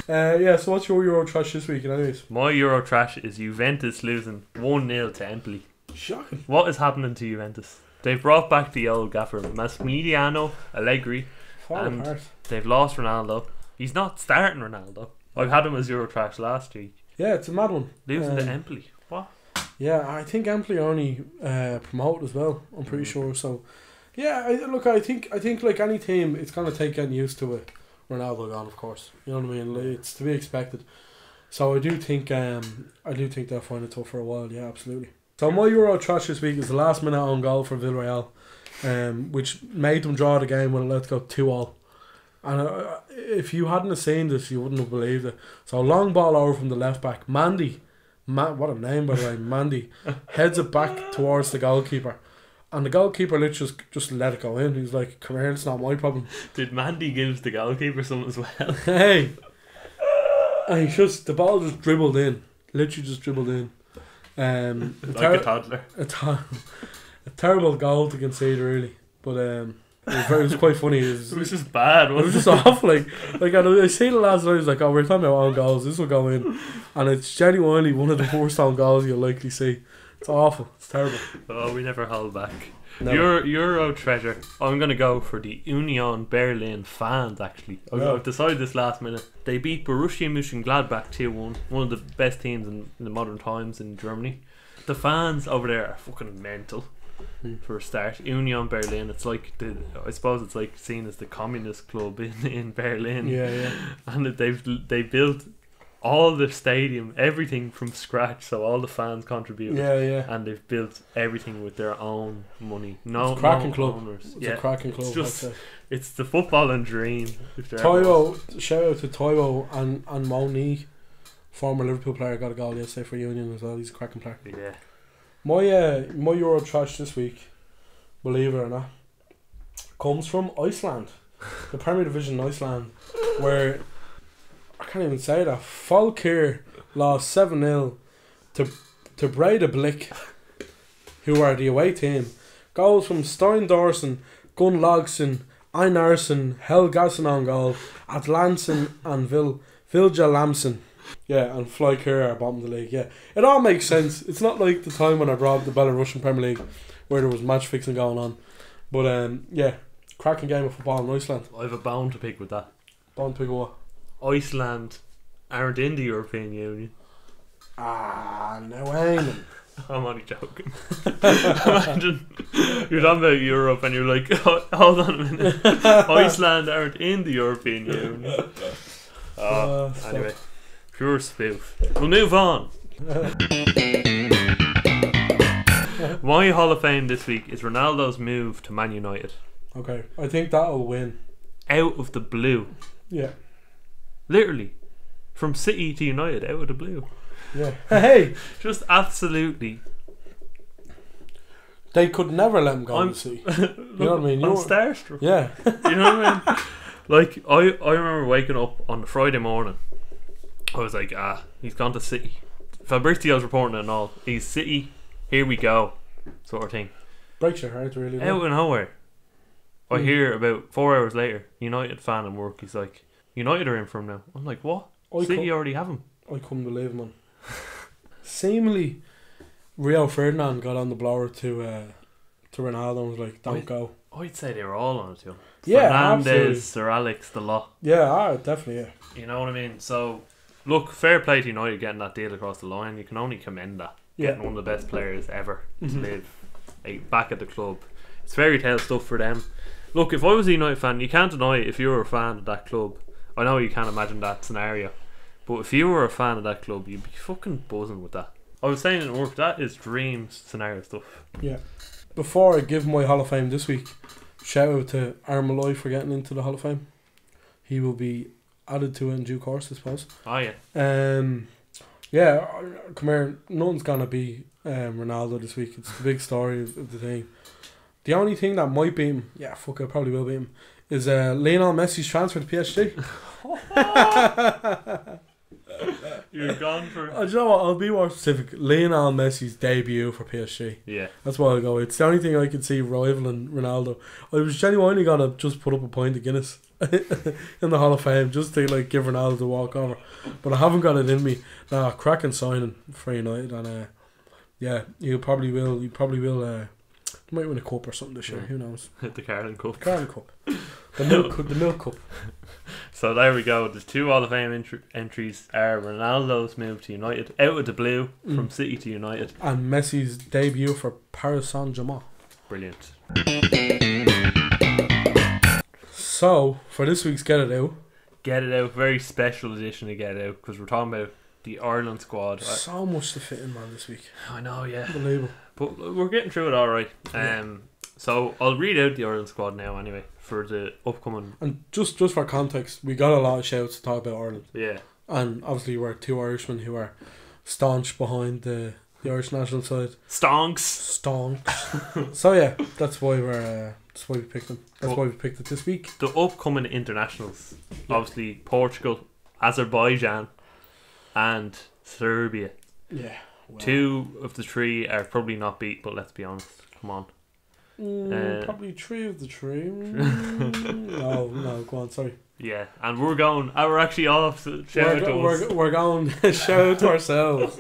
Speaker 1: So what's your Euro Trash this week, anyways?
Speaker 12: My Euro Trash is Juventus losing 1-0 to Empoli.
Speaker 1: Shocking.
Speaker 12: What is happening to Juventus? They've brought back the old gaffer Massimiliano Allegri, and they've lost Ronaldo. He's not starting Ronaldo. I've had him as Euro Trash last week.
Speaker 1: Yeah, it's a mad one.
Speaker 12: Losing to Empoli. What?
Speaker 1: Yeah, I think Empoli are only promoted as well. I'm pretty sure. So, yeah, I think like any team, it's gonna take getting used to it. Ronaldo gone, of course. You know what I mean? It's to be expected. So I do think they'll find it tough for a while. Yeah, absolutely. So my Euro trash this week is the last minute own goal for Villarreal, which made them draw the game when it let go 2-2. And if you hadn't have seen this, you wouldn't have believed it. So long ball over from the left back, Mandy. What a name, by the way, Mandy. Heads it back towards the goalkeeper. And the goalkeeper literally just let it go in. He's like, come here, it's not my problem.
Speaker 12: Did Mandy give the goalkeeper something as well?
Speaker 1: Hey! And the ball just dribbled in. Literally just dribbled in.
Speaker 12: Like a toddler.
Speaker 1: A terrible goal to concede, really. But it was quite funny.
Speaker 12: It was just bad, wasn't it?
Speaker 1: It was just awful. Like I see the lads and I was like, oh, we're talking about own goals, this will go in. And it's genuinely one of the worst own goals you'll likely see. It's awful. It's terrible.
Speaker 12: Oh, we never hold back.
Speaker 1: No.
Speaker 12: Your Euro treasure. I'm going to go for the Union Berlin fans, actually. I've decided this last minute. They beat Borussia Mönchengladbach 2-1. One of the best teams in the modern times in Germany. The fans over there are fucking mental. For a start, Union Berlin. It's like I suppose it's like seen as the communist club in Berlin.
Speaker 1: Yeah.
Speaker 12: And they built all the stadium, everything from scratch. So all the fans contributed.
Speaker 1: Yeah.
Speaker 12: And they've built everything with their own money.
Speaker 1: It's a cracking club.
Speaker 12: Owners.
Speaker 1: It's a cracking club.
Speaker 12: It's the footballing dream.
Speaker 1: Toivo, shout out to Toivo and Monique, former Liverpool player, got a goal yesterday for Union as well. He's a cracking player.
Speaker 12: Yeah.
Speaker 1: My Euro trash this week, believe it or not, comes from Iceland, the Premier Division in Iceland, where I can't even say that. Falkir lost 7-0 to Breidablik, who are the away team. Goals from Steindorsen, Gunnlaugsson, Einarsson, Helgason on goal, Atlansen and Vilja Lamsen. Yeah, and Falkir are bottom of the league. Yeah, it all makes sense. It's not like the time when I brought the Belarusian Premier League, where there was match fixing going on. But yeah, cracking game of football in Iceland.
Speaker 12: I have a bone to pick with that.
Speaker 1: Bone to pick what?
Speaker 12: Iceland aren't in the European Union.
Speaker 1: No way.
Speaker 12: I'm only joking. Imagine you're talking about Europe and you're like, hold on a minute, Iceland aren't in the European Union. Anyway, pure spoof. We'll move on. My Hall of Fame this week is Ronaldo's move to Man United.
Speaker 1: Okay, I think that'll win.
Speaker 12: Out of the blue.
Speaker 1: Yeah.
Speaker 12: Literally. From City to United, out of the blue.
Speaker 1: Yeah. Hey!
Speaker 12: Just absolutely.
Speaker 1: They could never let him go to City. You know what I mean?
Speaker 12: I'm starstruck.
Speaker 1: Yeah.
Speaker 12: You know what I mean? Like, I remember waking up on the Friday morning. I was like, he's gone to City. Fabrizio's reporting it and all. He's City, here we go, sort of thing.
Speaker 1: Breaks your heart, really.
Speaker 12: Out of nowhere. I hear about 4 hours later, United fan in work, he's like, United are in for him now. I'm like, what? City already have him.
Speaker 1: I couldn't believe it, man. Seemingly, Rio Ferdinand got on the blower to Ronaldo and was like, don't go.
Speaker 12: I'd say they were all on it too.
Speaker 1: Yeah,
Speaker 12: Fernandes,
Speaker 1: absolutely.
Speaker 12: Sir Alex, the lot.
Speaker 1: Yeah, definitely, yeah.
Speaker 12: You know what I mean? So, look, fair play to United getting that deal across the line. You can only commend that.
Speaker 1: Yeah.
Speaker 12: Getting one of the best players ever to live back at the club. It's fairy tale stuff for them. Look, if I was a United fan, you can't deny it if you were a fan of that club. I know you can't imagine that scenario, but if you were a fan of that club, you'd be fucking buzzing with that. I was saying in work, that is dream scenario stuff.
Speaker 1: Yeah. Before I give my Hall of Fame this week, shout out to Armalloy for getting into the Hall of Fame. He will be added to it in due course, I suppose.
Speaker 12: Oh yeah.
Speaker 1: Yeah, come here. Nothing's gonna be Ronaldo this week. It's the big story of the thing. The only thing that might beat him, yeah, fuck, I probably will beat him, is Lionel Messi's transfer to PSG.
Speaker 12: You're gone for.
Speaker 1: Do you know what? I'll be more specific. Lionel Messi's debut for PSG.
Speaker 12: Yeah,
Speaker 1: that's why I'll go. It's the only thing I can see rivaling Ronaldo. I was genuinely gonna just put up a pint of Guinness in the Hall of Fame just to like give Ronaldo the walkover, but I haven't got it in me. Nah, cracking signing for United, and yeah, you probably will. You might win a cup or something this year. Who knows?
Speaker 12: The Carling Cup.
Speaker 1: Carling Cup. The milk cup.
Speaker 12: So there we go. The two Hall of Fame entries are Ronaldo's move to United, out of the blue, from City to United,
Speaker 1: and Messi's debut for Paris Saint-Germain.
Speaker 12: Brilliant.
Speaker 1: So, for this week's Get It Out.
Speaker 12: Get It Out, very special edition of Get It Out, because we're talking about the Ireland squad.
Speaker 1: So much to fit in, man, this week.
Speaker 12: I know, yeah.
Speaker 1: Unbelievable.
Speaker 12: But we're getting through it all right. So I'll read out the Ireland squad now anyway for the upcoming.
Speaker 1: And just for context, we got a lot of shouts to talk about Ireland.
Speaker 12: Yeah.
Speaker 1: And obviously we're two Irishmen who are staunch behind the Irish national side.
Speaker 12: Stonks.
Speaker 1: So yeah, that's why we picked them. That's why we picked it this week.
Speaker 12: The upcoming internationals, obviously Portugal, Azerbaijan, and Serbia.
Speaker 1: Yeah. Wow.
Speaker 12: 2 of the 3 are probably not beat, but let's be honest. Come on.
Speaker 1: Probably 3 of the 3. No, go on. Sorry.
Speaker 12: Yeah, and we're actually off. Shout out to us.
Speaker 1: We're going. Shout out to ourselves.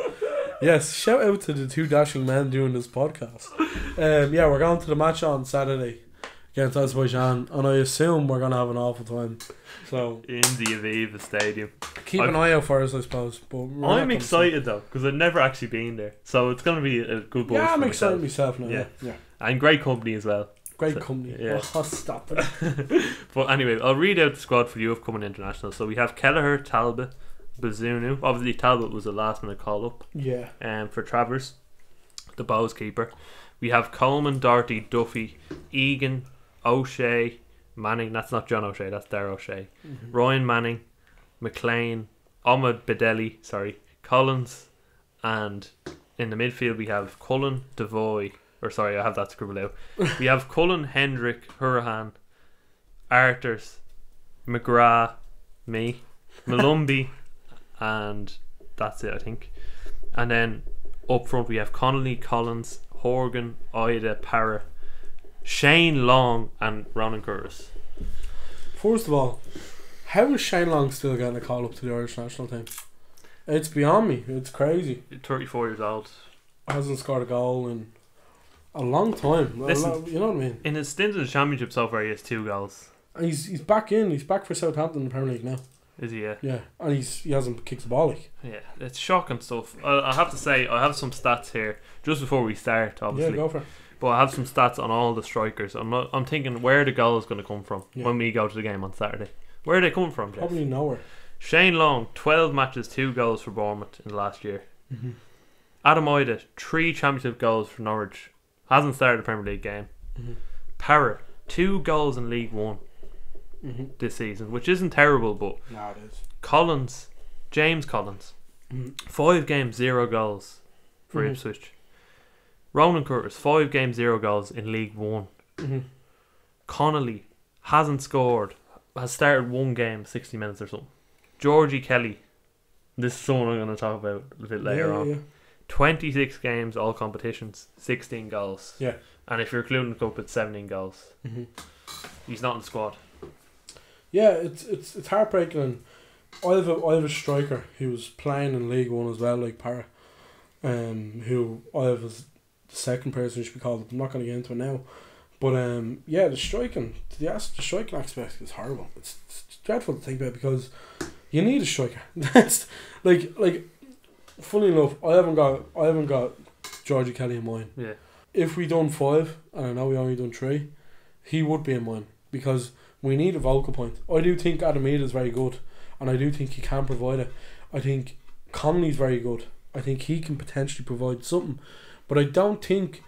Speaker 1: Yes, shout out to the 2 dashing men doing this podcast. Yeah, we're going to the match on Saturday against Azerbaijan, and I assume we're going to have an awful time. So
Speaker 12: in the Aviva Stadium.
Speaker 1: Keep an eye out for us, I suppose. But
Speaker 12: I'm excited though, because I've never actually been there, so it's going to be a good buzz.
Speaker 1: Yeah, I'm excited myself now. Yeah,
Speaker 12: and great company as well.
Speaker 1: Great company. Yeah. Oh, stop it.
Speaker 12: But anyway, I'll read out the squad for the upcoming international. So we have Kelleher, Talbot, Bazunu. Obviously Talbot was a last minute call up.
Speaker 1: Yeah.
Speaker 12: For Travers, the Bows keeper. We have Coleman, Doherty, Duffy, Egan, O'Shea, Manning. That's not John O'Shea, that's Dar O'Shea. Ryan Manning, McLean, Ahmed Bedeli, Collins, and in the midfield we have Cullen, Devoy. I have that scribbled out. We have Cullen, Hendrick, Hurahan, Arthurs, McGrath, me, Malumbi, and that's it, I think. And then up front we have Connolly, Collins, Horgan, Ida, Parra, Shane Long, and Ronan Curtis.
Speaker 1: First of all, how is Shane Long still getting a call up to the Irish national team? It's beyond me. It's crazy.
Speaker 12: 34 years old.
Speaker 1: Hasn't scored a goal in a long time.
Speaker 12: Listen,
Speaker 1: you know what I mean?
Speaker 12: In his stint in the Championship so far, he has 2 goals.
Speaker 1: And he's back in. He's back for Southampton in the Premier League now.
Speaker 12: Is he? Yeah.
Speaker 1: Yeah, and he hasn't kicked the ball like.
Speaker 12: Yeah, it's shocking stuff. I have to say, I have some stats here just before we start. Obviously,
Speaker 1: yeah, go for it.
Speaker 12: But I have some stats on all the strikers. I'm thinking where the goal is going to come from when we go to the game on Saturday. Where are they coming from, Jeff?
Speaker 1: Probably nowhere.
Speaker 12: Shane Long, 12 matches, 2 goals for Bournemouth in the last year. Adam Ida, 3 championship goals for Norwich. Hasn't started a Premier League game. Parra, 2 goals in League One this season, which isn't terrible, but
Speaker 1: no, it is.
Speaker 12: Collins, James Collins, 5 games, 0 goals for Ipswich. Ronan Curtis, 5 games, 0 goals in League One. Connolly hasn't scored, has started 1 game, 60 minutes or something. Georgie Kelly, this is someone I'm going to talk about a bit later on. Yeah. 26 games, all competitions, 16 goals.
Speaker 1: Yeah.
Speaker 12: And if you're including the cup, it's 17 goals. He's not in the squad.
Speaker 1: Yeah, it's heartbreaking. And I have a striker who was playing in League One as well, like Parra, who I have as the second person who should be called up. I'm not going to get into it now, but yeah, the striking aspect is horrible. It's dreadful to think about because you need a striker. That's like funny enough, I haven't got Georgie Kelly in mind.
Speaker 12: Yeah.
Speaker 1: If we done 5, and I know we only done 3, he would be in mine because we need a vocal point. I do think Adamida is very good, and I do think he can provide it. I think Conley's very good. I think he can potentially provide something, but I don't think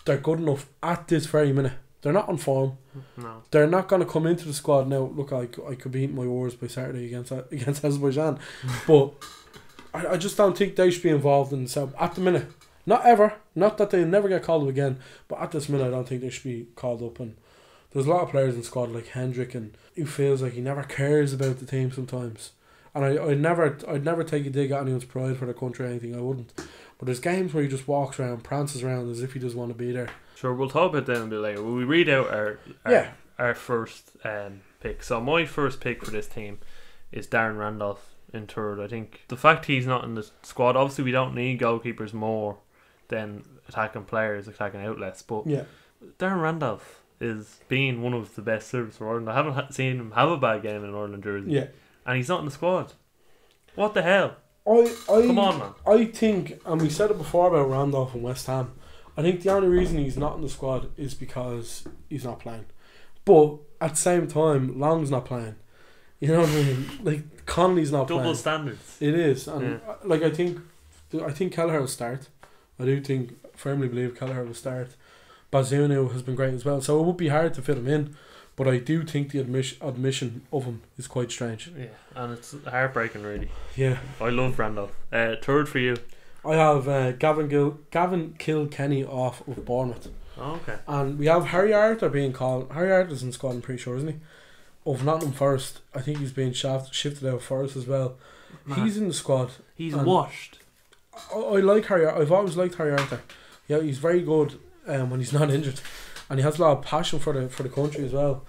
Speaker 1: they're good enough at this very minute. They're not on form.
Speaker 12: No.
Speaker 1: They're not going to come into the squad now. Look, I could be eating my words by Saturday against Azerbaijan, but I just don't think they should be involved in the at the minute. Not ever. Not that they'll never get called up again, but at this minute I don't think they should be called up. And there's a lot of players in the squad like Hendrick, and who feels like he never cares about the team sometimes. And I'd never take a dig at anyone's pride for their country or anything. I wouldn't. But there's games where he just walks around, prances around as if he doesn't want to be there.
Speaker 12: Sure, we'll talk about that a bit later. Will we read out our first pick? So my first pick for this team is Darren Randolph in third. I think the fact he's not in the squad, obviously we don't need goalkeepers more than attacking players, attacking outlets, but Darren Randolph is being one of the best servers for Ireland. I haven't seen him have a bad game in an Ireland jersey, and he's not in the squad. What the hell? Come on, man.
Speaker 1: I think, and we said it before about Randolph and West Ham, I think the only reason he's not in the squad is because he's not playing. But at the same time, Long's not playing. You know what I mean? Like Connolly's not
Speaker 12: Double
Speaker 1: playing.
Speaker 12: standards.
Speaker 1: It is, and like I think Kelleher will start. I do firmly believe Kelleher will start. Bazunu has been great as well, so it would be hard to fit him in. But I do think the admission of him is quite strange.
Speaker 12: Yeah, and it's heartbreaking, really.
Speaker 1: Yeah,
Speaker 12: I love Brando. Third for you.
Speaker 1: I have Gavin Kilkenny off of Bournemouth.
Speaker 12: Oh, okay.
Speaker 1: And we have Harry Arthur being called. Harry Arthur's in the squad, I'm pretty sure, isn't he? Of Nottingham Forest. I think he's being shifted out of Forest as well. Man. He's in the squad.
Speaker 12: He's washed.
Speaker 1: I like Harry. I've always liked Harry Arthur. Yeah, he's very good when he's not injured, and he has a lot of passion for the country as well.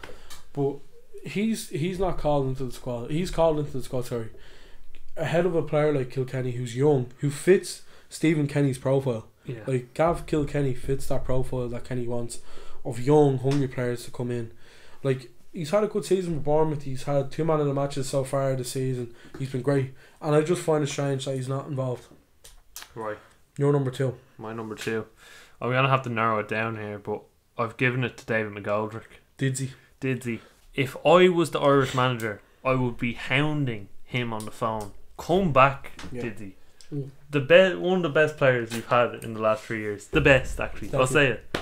Speaker 1: But he's not called into the squad. He's called into the squad, sorry, ahead of a player like Kilkenny, who's young, who fits Stephen Kenny's profile.
Speaker 12: Yeah.
Speaker 1: Like Gav Kilkenny fits that profile that Kenny wants of young, hungry players to come in. Like, he's had a good season for Bournemouth. He's had 2 man of the matches so far this season. He's been great, and I just find it strange that he's not involved.
Speaker 12: Right.
Speaker 1: Your number 2.
Speaker 12: My number 2. I'm gonna have to narrow it down here, but I've given it to David McGoldrick. Didsy. If I was the Irish manager, I would be hounding him on the phone. Come back, Didsy. One of the best players you've had in the last 3 years. The best, actually. Definitely. I'll say it.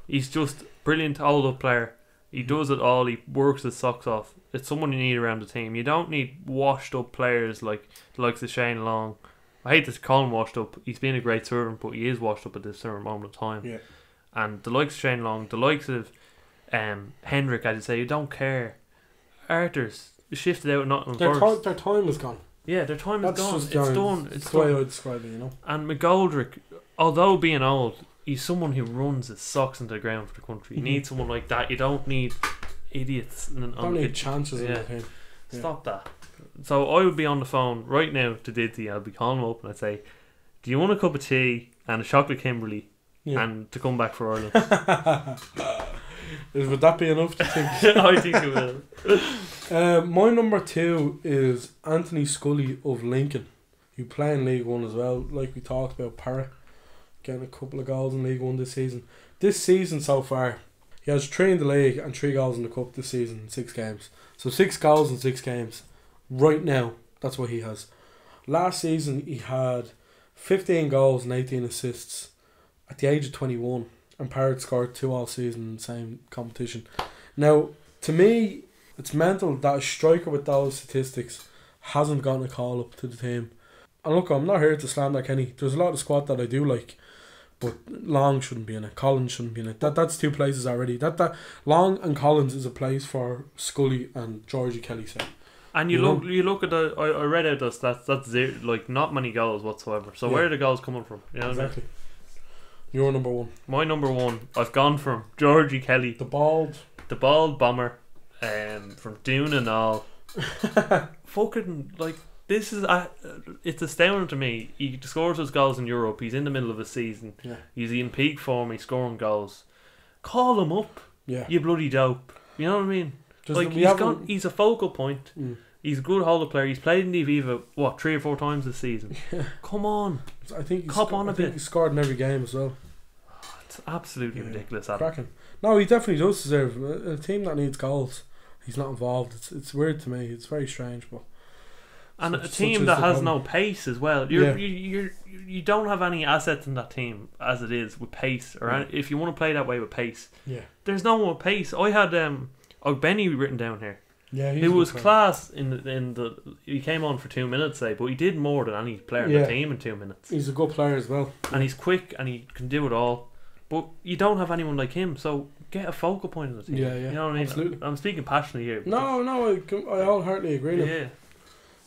Speaker 12: He's just brilliant, hold up player. He does it all. He works his socks off. It's someone you need around the team. You don't need washed up players like the likes of Shane Long. I hate to call him washed up. He's been a great servant, but he is washed up at this certain moment of time.
Speaker 1: Yeah.
Speaker 12: And the likes of Shane Long, the likes of Hendrick, as you say, you don't care. Arthur's shifted out, not in first.
Speaker 1: Their time is gone.
Speaker 12: Yeah, their time is gone. It's done. It's
Speaker 1: the way I describe it, you know.
Speaker 12: And McGoldrick, although being old, he's someone who runs his socks into the ground for the country. You need someone like that. You don't need idiots.
Speaker 1: Don't need chances in the team.
Speaker 12: Stop that. So I would be on the phone right now to Didsy. I'd be calling him up and I'd say, do you want a cup of tea and a chocolate Kimberley and to come back for Ireland?
Speaker 1: Would that be enough to think?
Speaker 12: I think it will.
Speaker 1: My number 2 is Anthony Scully of Lincoln, who play in League 1 as well. Like we talked about, Parra getting a couple of goals in League 1 this season. This season so far, he has 3 in the league and 3 goals in the cup this season in 6 games. So 6 goals in 6 games. Right now, that's what he has. Last season, he had 15 goals and 18 assists at the age of 21. And Parrott scored 2 all season in the same competition. Now, to me, it's mental that a striker with those statistics hasn't gotten a call up to the team. And look, I'm not here to slam that Kenny. There's a lot of squad that I do like, but Long shouldn't be in it. Collins shouldn't be in it. That's 2 places already. That Long and Collins is a place for Scully and Georgie Kelly. So.
Speaker 12: And you look at the. I read out the stats. That's zero, like not many goals whatsoever. So where are the goals coming from? You know
Speaker 1: exactly. Your number 1.
Speaker 12: My number 1. I've gone from Georgie Kelly,
Speaker 1: the bald
Speaker 12: bomber, from Doon and all. Fucking like this is it's astounding to me. He scores his goals in Europe. He's in the middle of a season.
Speaker 1: Yeah.
Speaker 12: He's in peak form. He's scoring goals. Call him up.
Speaker 1: Yeah.
Speaker 12: You bloody dope. You know what I mean? Like he's a focal point. He's a good holder player. He's played in the Aviva 3 or 4 times this season. Yeah. Come on.
Speaker 1: I think he scored in every game as well.
Speaker 12: It's absolutely ridiculous.
Speaker 1: Cracking. No, he definitely does deserve a team that needs goals. He's not involved. It's weird to me. It's very strange, but
Speaker 12: and a team that has no pace as well. You don't have any assets in that team as it is with pace, or if you want to play that way with pace.
Speaker 1: Yeah.
Speaker 12: There's no more pace. I had Benny written down here.
Speaker 1: Yeah,
Speaker 12: he was class in the. He came on for 2 minutes, but he did more than any player in the team in 2 minutes.
Speaker 1: He's a good player as well,
Speaker 12: and he's quick and he can do it all. But you don't have anyone like him, so get a focal point in the team.
Speaker 1: Yeah,
Speaker 12: you know what I mean.
Speaker 1: Absolutely.
Speaker 12: I'm speaking passionately here.
Speaker 1: No, I wholeheartedly agree.
Speaker 12: Yeah.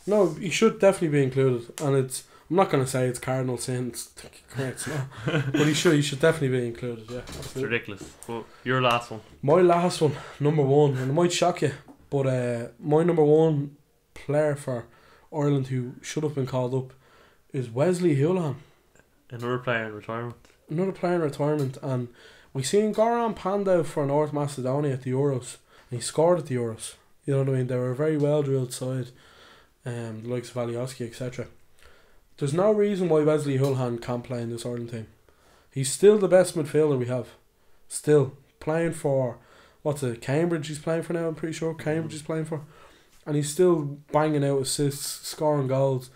Speaker 1: No, he should definitely be included, and it's. I'm not going to say it's cardinal sin, but he should definitely be included. Yeah, absolutely.
Speaker 12: It's ridiculous. But your last one.
Speaker 1: My last one, number 1, and it might shock you, but my number 1 player for Ireland who should have been called up is Wesley Houlihan.
Speaker 12: Another player in retirement. And we seen Goran Pandev for North Macedonia at the Euros, and he scored at the Euros. You know what I mean? They were a very well drilled side, the likes of Alioski, etc. There's no reason why Wesley Houlihan can't play in this Ireland team. He's still the best midfielder we have. Still playing for Cambridge he's playing for now, I'm pretty sure. Cambridge he's playing for.
Speaker 1: and he's still banging out assists, scoring goals,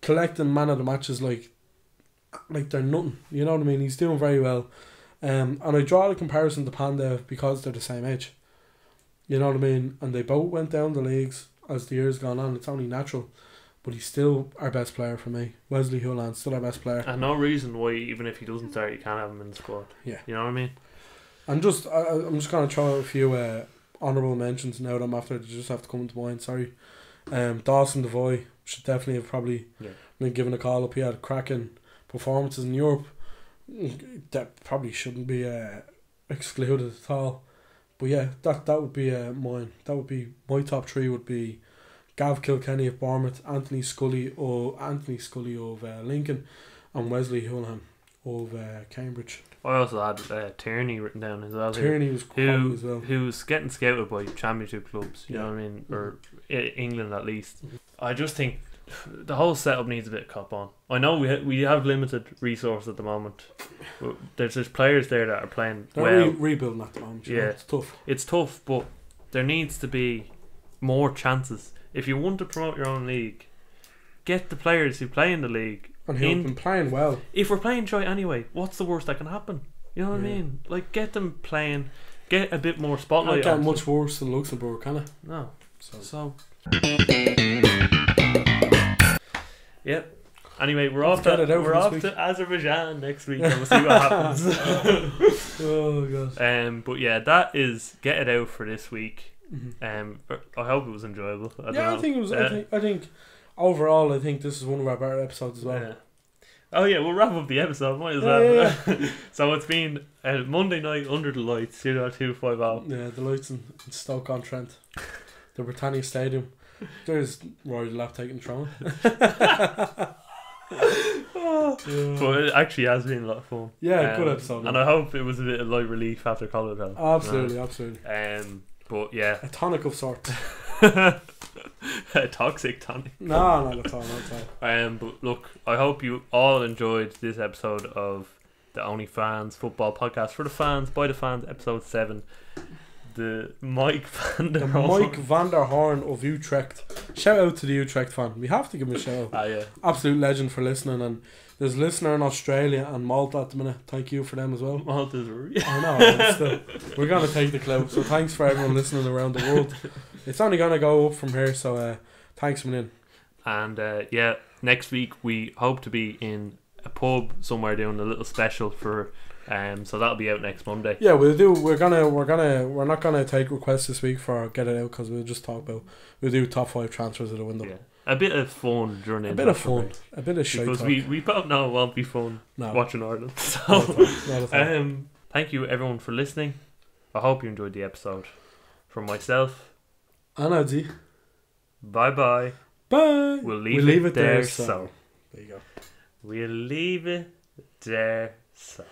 Speaker 1: collecting man of the matches like they're nothing. You know what I mean? He's doing very well. And I draw the comparison to Pandev because they're the same age. You know what I mean? And they both went down the leagues as the years gone on. It's only natural. But he's still our best player for me. Wesley Hoorn's still our best player.
Speaker 12: And no reason why, even if he doesn't start, you can't have him in the squad.
Speaker 1: Yeah.
Speaker 12: You know what I mean?
Speaker 1: I'm just going to throw out a few honourable mentions now that I'm after. They just have to come to mind. Sorry. Dawson Devoy should definitely have probably been given a call up. He had cracking performances in Europe. That probably shouldn't be excluded at all. But yeah, that would be mine. That would be my top three. Would be Gav Kilkenny of Bournemouth, Anthony Scully of Lincoln, and Wesley Hoorn of Cambridge.
Speaker 12: I also had Tierney written down as well.
Speaker 1: Tierney was quality as well.
Speaker 12: Who's getting scouted by championship clubs, you know what I mean? Or England at least. I just think the whole setup needs a bit of cop on. I know we have limited resources at the moment. There's players there that are playing
Speaker 1: They're rebuilding at the moment. Yeah, it's tough.
Speaker 12: It's tough, but there needs to be more chances. If you want to promote your own league, get the players who play in the league.
Speaker 1: And who have been playing well.
Speaker 12: If we're playing Troy anyway, what's the worst that can happen? You know what I mean? Like, get them playing, get a bit more spotlight.
Speaker 1: Can't get much worse than Luxembourg, can it?
Speaker 12: No. So. Yep. Anyway, we're off to Azerbaijan next week, and we'll see what happens.
Speaker 1: Oh god.
Speaker 12: But yeah, that is get it out for this week. I hope it was enjoyable. I
Speaker 1: think it was. I think overall, I think this is one of our better episodes as well.
Speaker 12: Yeah. Oh yeah, we'll wrap up the episode. Might as well.
Speaker 1: Yeah.
Speaker 12: So it's been Monday night under the lights, 2:50.
Speaker 1: Yeah, the lights in Stoke-on-Trent, the Britannia Stadium. There's Rory the Lap taking the throne.
Speaker 12: But it actually has been a lot of fun.
Speaker 1: Yeah, good episode.
Speaker 12: And I hope it was a bit of light relief after college.
Speaker 1: Absolutely.
Speaker 12: But yeah,
Speaker 1: a tonic of sorts.
Speaker 12: A toxic tonic.
Speaker 1: No, not at all.
Speaker 12: But look, I hope you all enjoyed this episode of the Onlyfanz Football Podcast for the fans, by the fans, episode 7. The Mike van der
Speaker 1: Hoorn of Utrecht. Shout out to the Utrecht fan. We have to give him a shout out.
Speaker 12: Yeah.
Speaker 1: Absolute legend for listening. And there's a listener in Australia and Malta at the minute. Thank you for them as well.
Speaker 12: Malta's
Speaker 1: I know. Still, we're going to take the clout. So thanks for everyone listening around the world. It's only going to go up from here. So thanks for in.
Speaker 12: And next week we hope to be in a pub somewhere doing a little special for. So that'll be out next Monday.
Speaker 1: Yeah, we'll do. We're not gonna take requests this week for Get It Out because we'll just talk about. We'll do top 5 transfers of the window.
Speaker 12: Yeah, a bit of fun during
Speaker 1: a bit of fun, a bit of shit.
Speaker 12: Because we both know it won't be fun watching Ireland. So,
Speaker 1: not at all.
Speaker 12: Thank you everyone for listening. I hope you enjoyed the episode. From myself,
Speaker 1: and Adzi.
Speaker 12: Bye. We'll leave it there. So
Speaker 1: there you go.
Speaker 12: We'll leave it there. So.